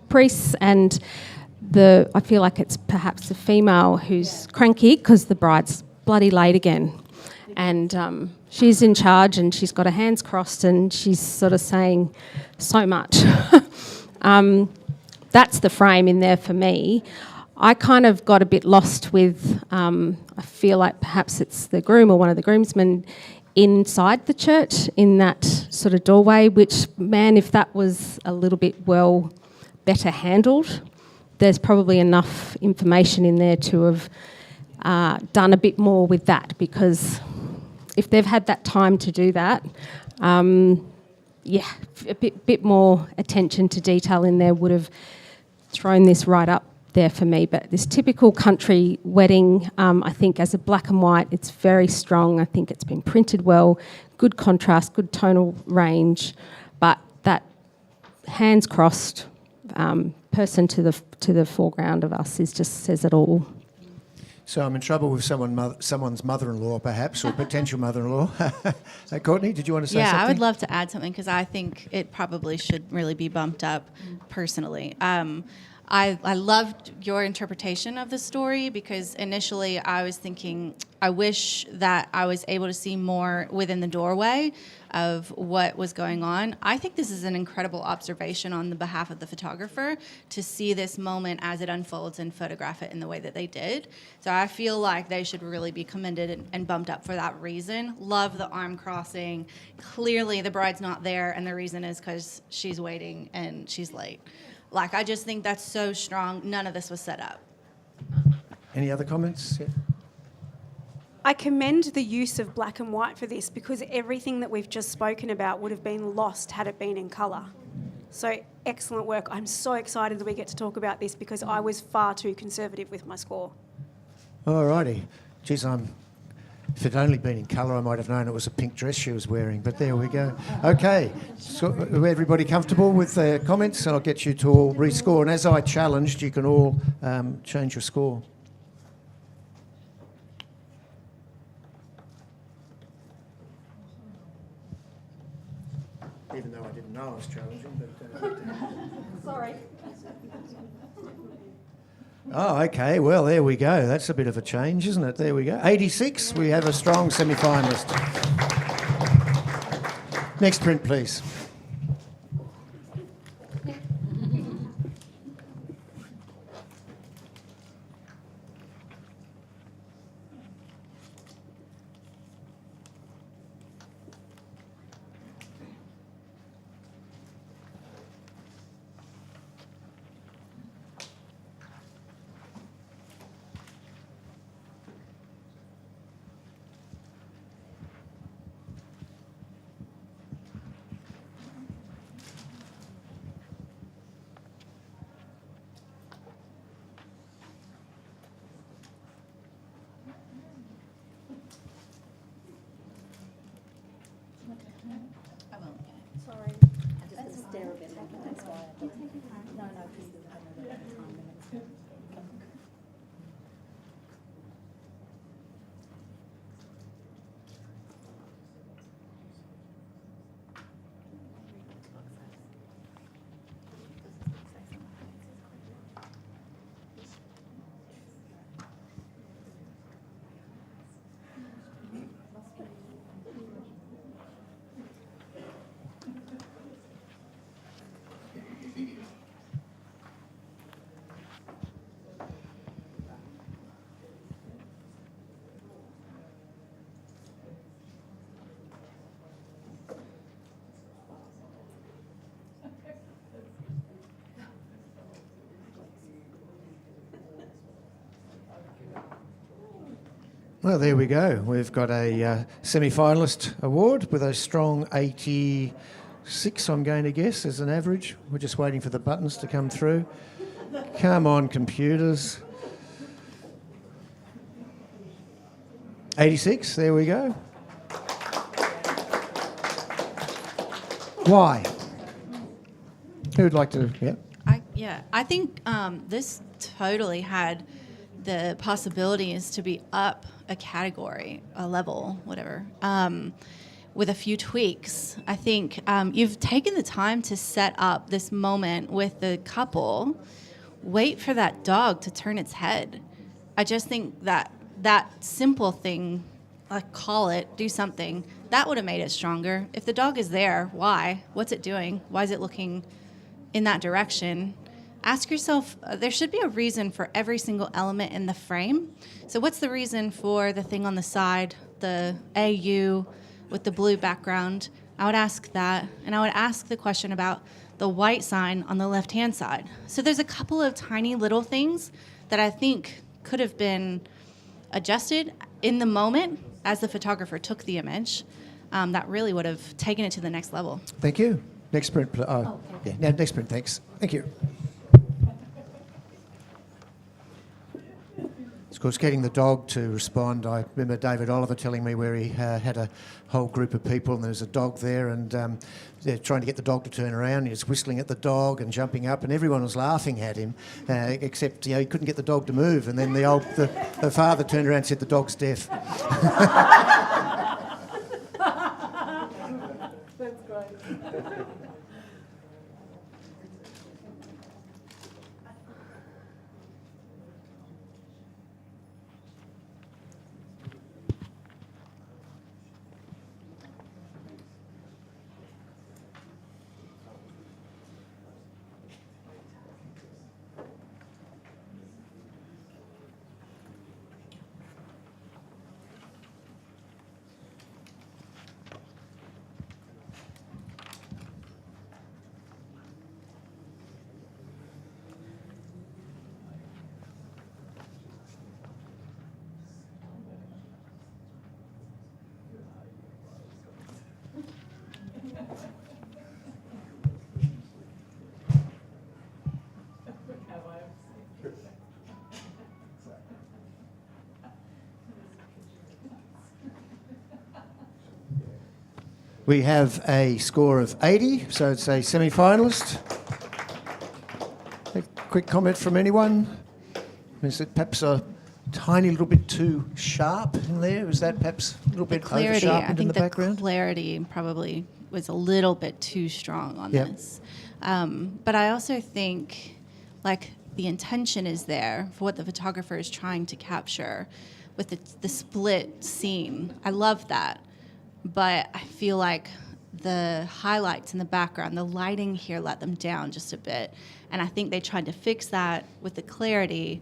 priests, and I feel like it's perhaps the female who's cranky because the bride's bloody late again, and she's in charge and she's got her hands crossed and she's sort of saying so much. That's the frame in there for me. I kind of got a bit lost with, I feel like perhaps it's the groom or one of the groomsmen inside the church in that sort of doorway, which, man, if that was a little bit better handled, there's probably enough information in there to have done a bit more with that, because if they've had that time to do that, a bit more attention to detail in there would have thrown this right up there for me. But this typical country wedding, I think as a black and white, it's very strong. I think it's been printed well, good contrast, good tonal range, but that hands crossed person to the foreground of us just says it all. So I'm in trouble with someone's mother-in-law, perhaps, or potential mother-in-law. Courtney, did you want to say something? Yeah, I would love to add something, because I think it probably should really be bumped up personally. I loved your interpretation of the story, because initially I was thinking, I wish that I was able to see more within the doorway of what was going on. I think this is an incredible observation on the behalf of the photographer to see this moment as it unfolds and photograph it in the way that they did. So I feel like they should really be commended and bumped up for that reason. Love the arm crossing. Clearly the bride's not there, and the reason is because she's waiting and she's late. Like, I just think that's so strong. None of this was set up. Any other comments? Yeah. I commend the use of black and white for this, because everything that we've just spoken about would have been lost had it been in colour. So excellent work. I'm so excited that we get to talk about this, because I was far too conservative with my score. All righty. Geez, if it had only been in colour, I might have known it was a pink dress she was wearing, but there we go. Okay, so everybody comfortable with their comments? I'll get you to all rescore. And as I challenged, you can all change your score. Even though I didn't know I was challenging, but... Sorry. Oh, okay. Well, there we go. That's a bit of a change, isn't it? There we go. 86. We have a strong semi-finalist. Next print, please. Sorry. I just stare a bit, that's why I thought. No, because I know that time limits. Well, there we go. We've got a semi-finalist award with a strong 86, I'm going to guess, as an average. We're just waiting for the buttons to come through. Come on, computers. 86, there we go. Why? Who'd like to, yeah? I think this totally had the possibilities to be up a category, a level, whatever, with a few tweaks. I think you've taken the time to set up this moment with the couple. Wait for that dog to turn its head. I just think that simple thing, like call it, do something, that would have made it stronger. If the dog is there, why? What's it doing? Why is it looking in that direction? Ask yourself, there should be a reason for every single element in the frame. So what's the reason for the thing on the side, the AU with the blue background? I would ask that, and I would ask the question about the white sign on the left-hand side. So there's a couple of tiny little things that I think could have been adjusted in the moment as the photographer took the image. That really would have taken it to the next level. Thank you. Next print. Yeah, next print, thanks. Thank you. Of course, getting the dog to respond, I remember David Oliver telling me where he had a whole group of people and there was a dog there, and they're trying to get the dog to turn around. He was whistling at the dog and jumping up, and everyone was laughing at him, except he couldn't get the dog to move. And then the father turned around and said, "The dog's deaf." That's great. We have a score of 80, so it's a semi-finalist. A quick comment from anyone? Is it perhaps a tiny little bit too sharp in there? Is that perhaps a little bit Clarity, I over-sharpened in think the background? clarity probably was a little bit too strong on Yep. this. But I also think, like, the intention is there for what the photographer is trying to capture with the split scene. I love that. But I feel like the highlights in the background, the lighting here let them down just a bit. And I think they tried to fix that with the clarity,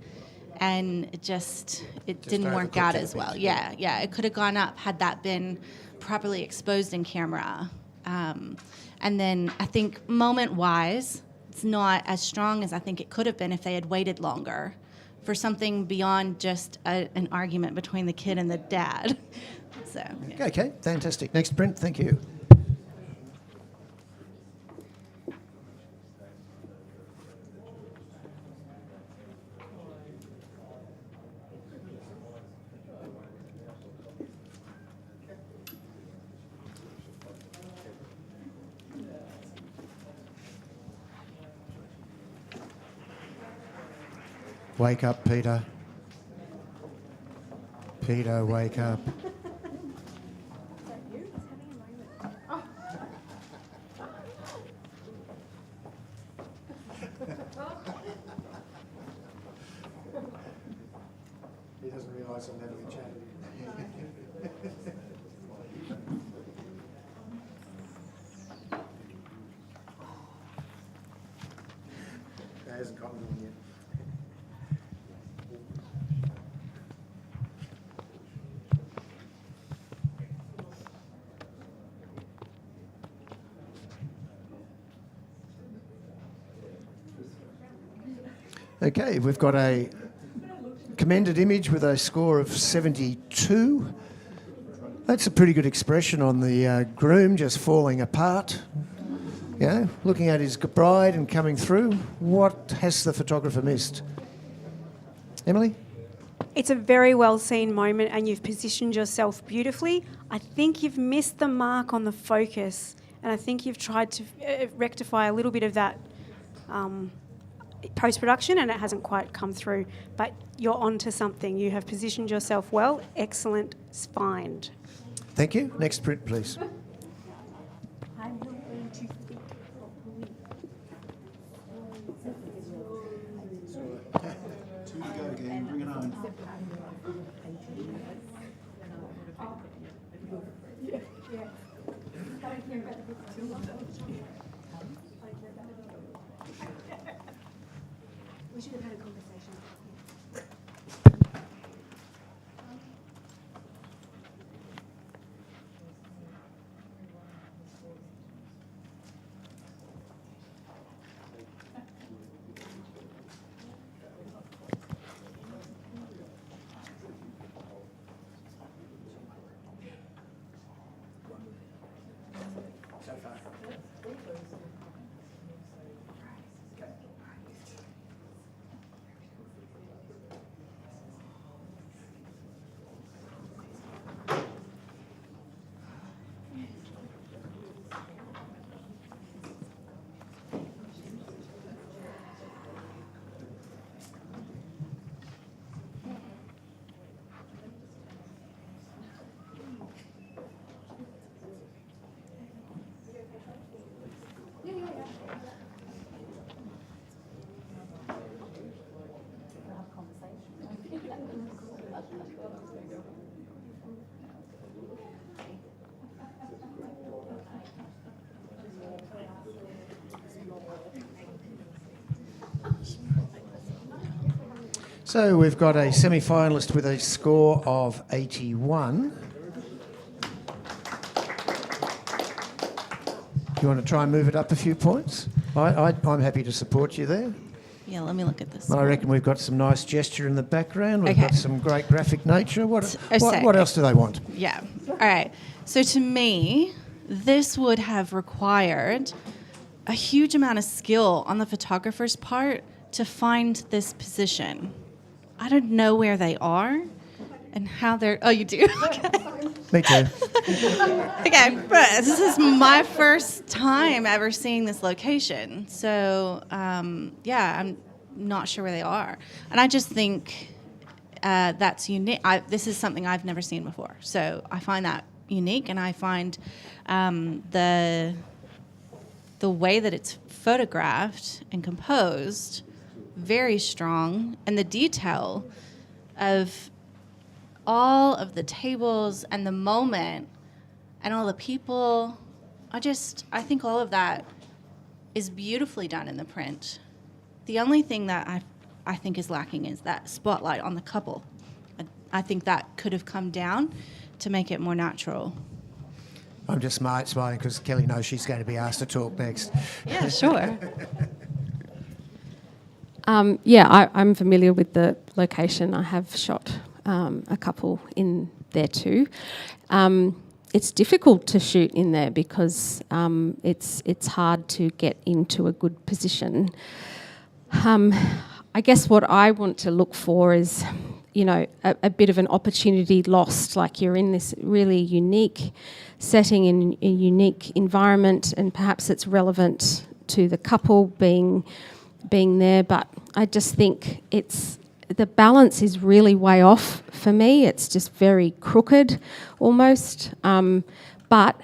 and it didn't work out overcooked it a as well. bit. Yeah, it could have gone up had that been properly exposed in camera. And then I think moment-wise, it's not as strong as I think it could have been if they had waited longer for something beyond just an argument between the kid and the dad. So, yeah. Okay, fantastic. Next print, thank you. Wake up, Peter. Peter, wake up. He doesn't realise I'm having a chat. That hasn't gotten on yet. Okay, we've got a commended image with a score of 72. That's a pretty good expression on the groom just falling apart. Yeah, looking at his bride and coming through. What has the photographer missed? Emily? It's a very well seen moment and you've positioned yourself beautifully. I think you've missed the mark on the focus, and I think you've tried to rectify a little bit of that post-production, and it hasn't quite come through. But you're onto something. You have positioned yourself well. Excellent find. Thank you. Next print, please. We should have had a conversation. So we've got a semi-finalist with a score of 81. Do you want to try and move it up a few points? I'm happy to support you there. Yeah, let me look at this. I reckon we've got some nice gesture in the background. We've got Okay. some great graphic nature. What sec. else do they want? Yeah. All right. So to me, this would have required a huge amount of skill on the photographer's part to find this position. I don't know where they are and how they're... Oh, you do? Okay. Me too. Okay, but this is my first time ever seeing this location. So, yeah, I'm not sure where they are. And I just think that's unique. This is something I've never seen before. So I find that unique, and I find the way that it's photographed and composed very strong, and the detail of all of the tables and the moment and all the people. I think all of that is beautifully done in the print. The only thing that I think is lacking is that spotlight on the couple. I think that could have come down to make it more natural. I'm just smiling because Kelly knows she's going to be asked to talk next. Yeah, sure. I'm familiar with the location. I have shot a couple in there too. It's difficult to shoot in there because it's hard to get into a good position. I guess what I want to look for is, a bit of an opportunity lost, like you're in this really unique setting in a unique environment, and perhaps it's relevant to the couple being there, but I just think the balance is really way off for me. It's just very crooked almost, but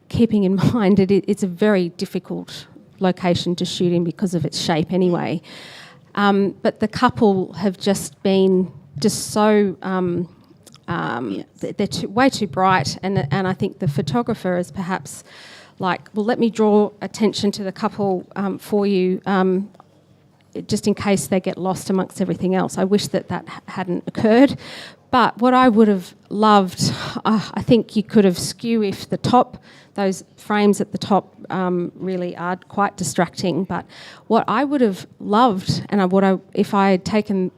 keeping in mind it's a very difficult location to shoot in because of its shape anyway. But the couple have just been so they're way too bright, and I think the photographer is perhaps like, well, let me draw attention to the couple for you, just in case they get lost amongst everything else. I wish that hadn't occurred. But what I would have loved, I think you could have skew if those frames at the top really are quite distracting. But what I would have loved, and if I had taken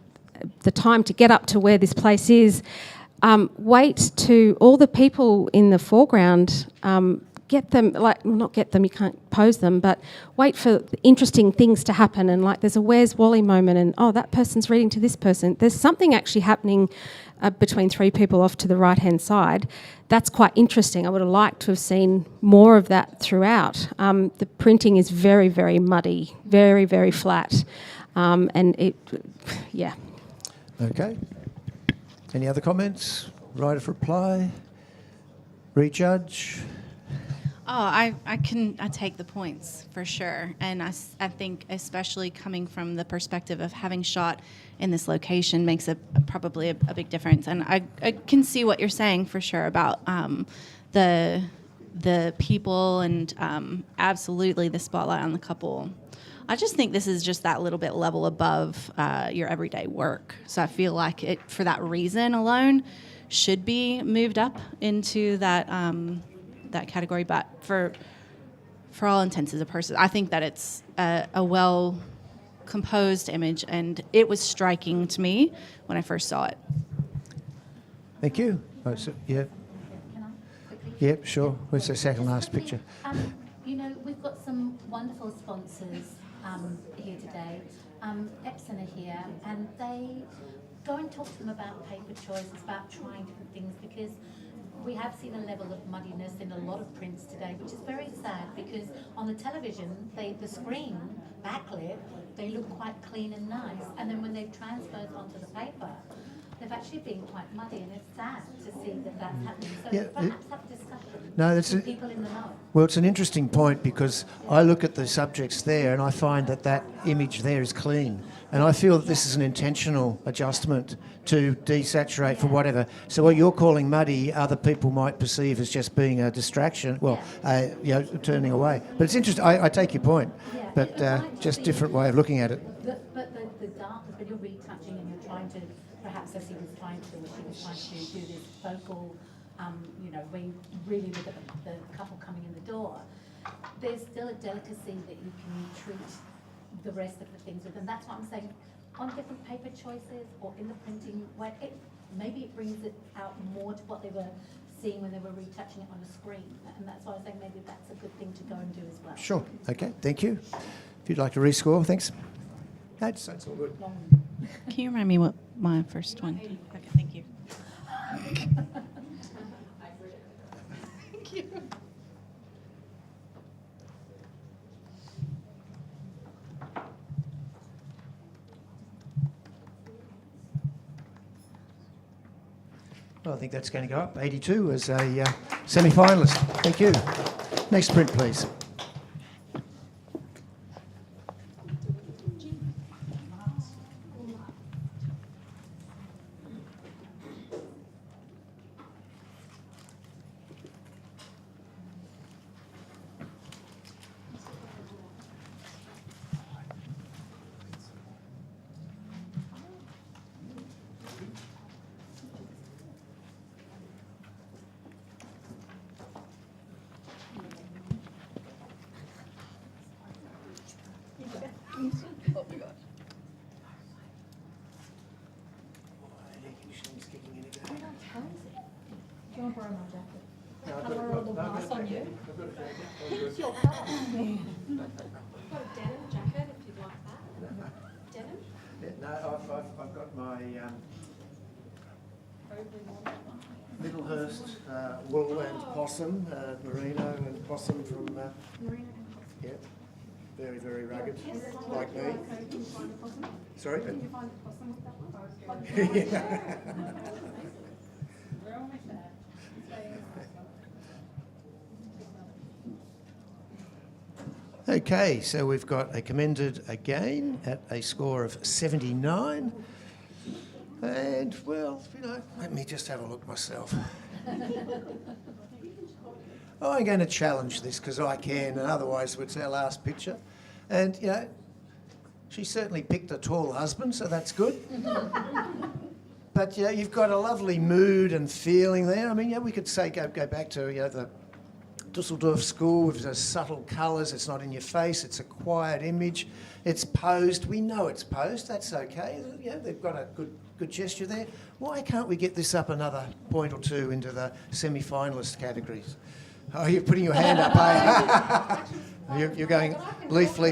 the time to get up to where this place is, wait to all the people in the foreground, get them, not get them, you can't pose them, but wait for interesting things to happen, and there's a Where's Wally moment, and that person's reading to this person. There's something actually happening between three people off to the right-hand side. That's quite interesting. I would have liked to have seen more of that throughout. The printing is very, very muddy, very, very flat, yeah. Okay. Any other comments? Right of reply? Rejudge? I take the points for sure, and I think especially coming from the perspective of having shot in this location makes probably a big difference, and I can see what you're saying for sure about the people and absolutely the spotlight on the couple. I just think this is just that little bit level above your everyday work, so I feel like it, for that reason alone, should be moved up into that category. But for all intents and purposes, I think that it's a well composed image, and it was striking to me when I first saw it. Thank you. Yeah. Can I quickly? Yep, sure. Where's the second last picture? We've got some wonderful sponsors here today. Epson are here, and they go and talk to them about paper choices, about trying different things, because we have seen a level of muddiness in a lot of prints today, which is very sad, because on the television, the screen backlit, they look quite clean and nice, and then when they've transferred onto the paper, they've actually been quite muddy, and it's sad to see that that's happening. So perhaps have a discussion with people in the know. Well, it's an interesting point, because I look at the subjects there and I find that image there is clean. And I feel that this is an intentional adjustment to desaturate for whatever. So what you're calling muddy, other people might perceive as just being a distraction, turning away. But it's interesting. I take your point, but just different way of looking at it. But the darkness, when you're retouching and you're trying to, perhaps as he was trying to, or she was trying to do this vocal, when you really look at the couple coming in the door, there's still a delicacy that you can treat the rest of the things with, and that's what I'm saying. On different paper choices or in the printing, where maybe it brings it out more to what they were seeing when they were retouching it on the screen, and that's why I was saying maybe that's a good thing to go and do as well. Sure. Okay. Thank you. If you'd like to rescore, thanks. That's all good. Can you remind me what my first one? Okay, thank you. Well, I think that's going to go up. 82 as a semi-finalist. Thank you. Next print, please. Do you want to borrow my jacket? Colour will look nice on you. It's your colour. Got a denim jacket if you'd like that. Denim? Yeah, no, I've got my Middlehurst wool and possum, merino and possum from, yeah, very, very rugged, like me. Sorry? Did you find the possum with that one? Okay, so we've got a commended again at a score of 79. And, well, let me just have a look myself. I'm going to challenge this because I can, and otherwise it's our last picture. And, she certainly picked a tall husband, so that's good. But, you've got a lovely mood and feeling there. I mean, we could say go back to, the Dusseldorf school with the subtle colours. It's not in your face. It's a quiet image. It's posed. We know it's posed. That's okay. They've got a good gesture there. Why can't we get this up another point or two into the semi-finalist categories? Oh, you're putting your hand up, eh? You're going leaf. Yeah,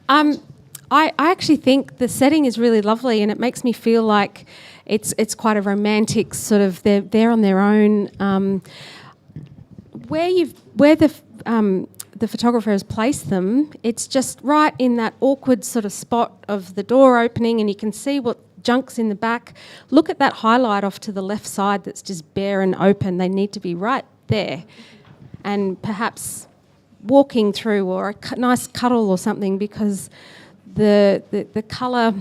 right. I actually think the setting is really lovely, and it makes me feel like it's quite a romantic sort of. They're on their own. Where the photographer has placed them, it's just right in that awkward sort of spot of the door opening, and you can see what junk's in the back. Look at that highlight off to the left side that's just bare and open. They need to be right there, and perhaps walking through or a nice cuddle or something, because the colour,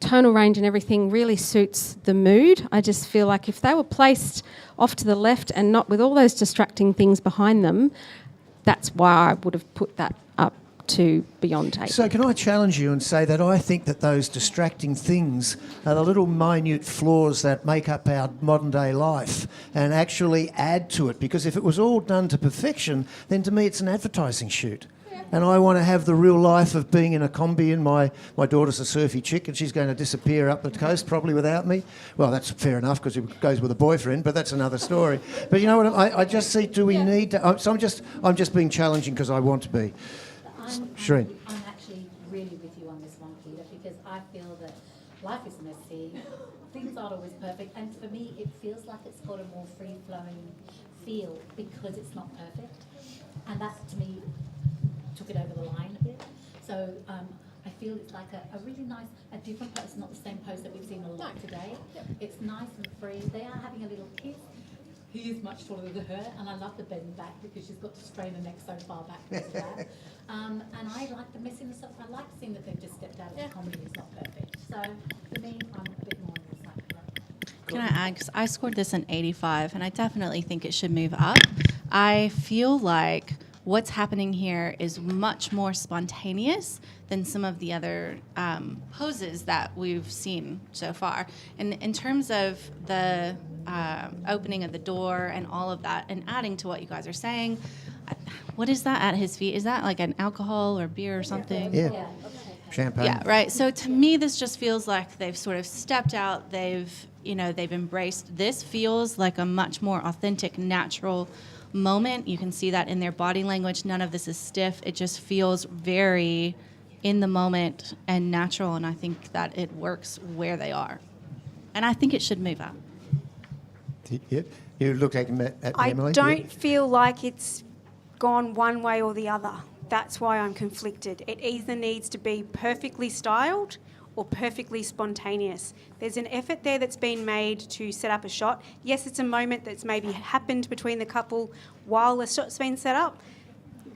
tonal range and everything really suits the mood. I just feel like if they were placed off to the left and not with all those distracting things behind them, that's why I would have put that up to beyond 8. So can I challenge you and say that I think that those distracting things are the little minute flaws that make up our modern day life and actually add to it, because if it was all done to perfection, then to me it's an advertising shoot. And I want to have the real life of being in a combi, and my daughter's a surfy chick and she's going to disappear up the coast probably without me. Well, that's fair enough because it goes with a boyfriend, but that's another story. But you know what, I just see, do we need to... So I'm just being challenging because I want to be. Shireen. I'm actually really with you on this one, Peter, because I feel that life is messy, things aren't always perfect, and for me it feels like it's got a more free-flowing feel because it's not perfect. And that, to me, took it over the line a bit. So I feel it's like a really nice, a different pose, not the same pose that we've seen a lot today. It's nice and free. They are having a little kiss. He is much taller than her, and I love the bend back because she's got to strain her neck so far back because of that. And I like the messiness of, I like seeing that they've just stepped out of the comedy is not perfect. So for me, I'm a bit more on your side of that. Can I add? 'Cause I scored this an 85, and I definitely think it should move up. I feel like what's happening here is much more spontaneous than some of the other poses that we've seen so far. And in terms of the opening of the door and all of that, and adding to what you guys are saying, what is that at his feet? Is that like an alcohol or beer or something? Yeah. Champagne. Yeah, right. So to me, this just feels like they've sort of stepped out. They've embraced. This feels like a much more authentic, natural moment. You can see that in their body language. None of this is stiff. It just feels very in the moment and natural, and I think that it works where they are. And I think it should move up. You looked at me, I Emily. don't feel like it's gone one way or the other. That's why I'm conflicted. It either needs to be perfectly styled or perfectly spontaneous. There's an effort there that's been made to set up a shot. Yes, it's a moment that's maybe happened between the couple while the shot's been set up.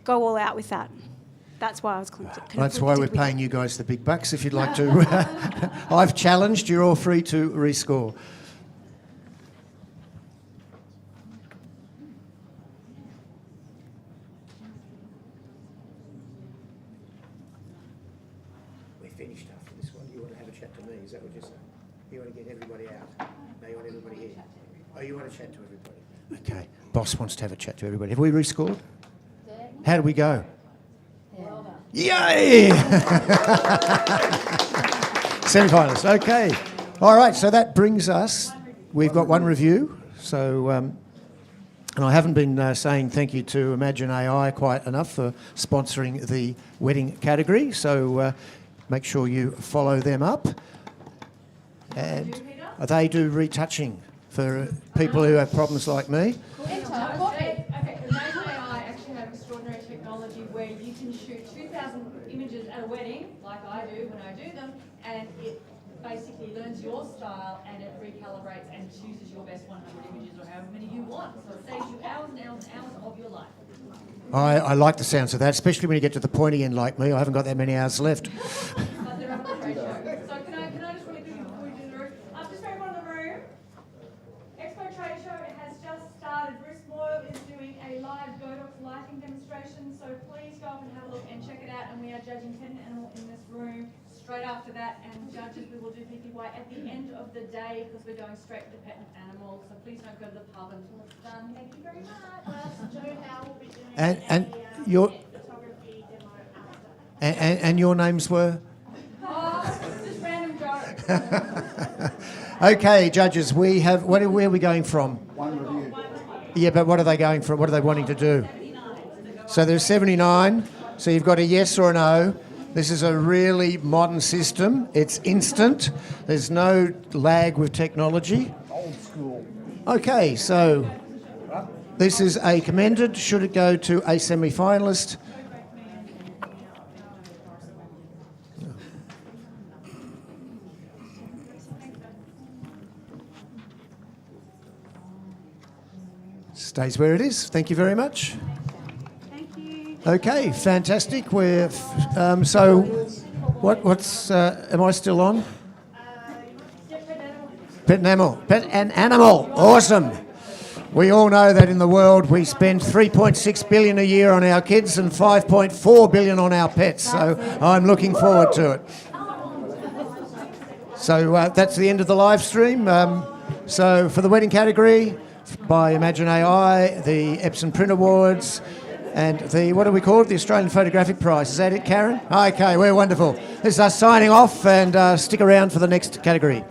Go all out with that. That's why I was conflicted. That's why we're paying you guys the big bucks. If you'd like to, I've challenged. You're all free to rescore. We're finished after this one. You want to have a chat to me? Is that what you're saying? You want to get everybody out? No, you want everybody here. Oh, you want to chat to everybody? Okay. Boss wants to have a chat to everybody. Have we rescored? How did we go? Yay! Semi-finalists. Okay. All right. So that brings us. We've got one review. So, and I haven't been saying thank you to Imagine AI quite enough for sponsoring the wedding category. So make sure you follow them up. And they do retouching for people who have problems like me. Okay, Imagine AI actually have extraordinary technology where you can shoot 2,000 images at a wedding, like I do when I do them, and it basically learns your style and it recalibrates and chooses your best 100 images or however many you want. So it saves you hours and hours and hours of your life. I like the sounds of that, especially when you get to the pointy end like me. I haven't got that many hours left. But they're up at the trade show. So can I just really quickly before we do the roof? Just for everyone in the room, Expo Trade Show has just started. Bruce Moyle is doing a live Godox lighting demonstration, so please go up and have a look and check it out. And we are judging pet and animal in this room straight after that, and judges we will do PPY at the end of the day because we're going straight to pet and animal. So please don't go to the pub until it's done. Thank you very much. Joe Howe will be doing And your photography demo after. and your names were. Just random joke. Okay, judges, we have. Where are we going from? One review. Yeah, but what are they going from? What are they wanting to do? 79. So there's 79. So you've got a yes or a no. This is a really modern system. It's instant. There's no lag with technology. Old school. Okay, so this is a commended. Should it go to a semi-finalist? Stays where it is. Thank you very much. Thank you. Okay, fantastic. We're so. What's? Am I still on? Pet and animal. Pet and animal. Awesome. We all know that in the world we spend 3.6 billion a year on our kids and 5.4 billion on our pets. So I'm looking forward to it. So that's the end of the live stream. So for the wedding category, by Imagine AI, the Epson Print Awards, and the, what do we call it? The Australian Photographic Prize. Is that it, Karen? Okay, we're wonderful. This is us signing off, and stick around for the next category.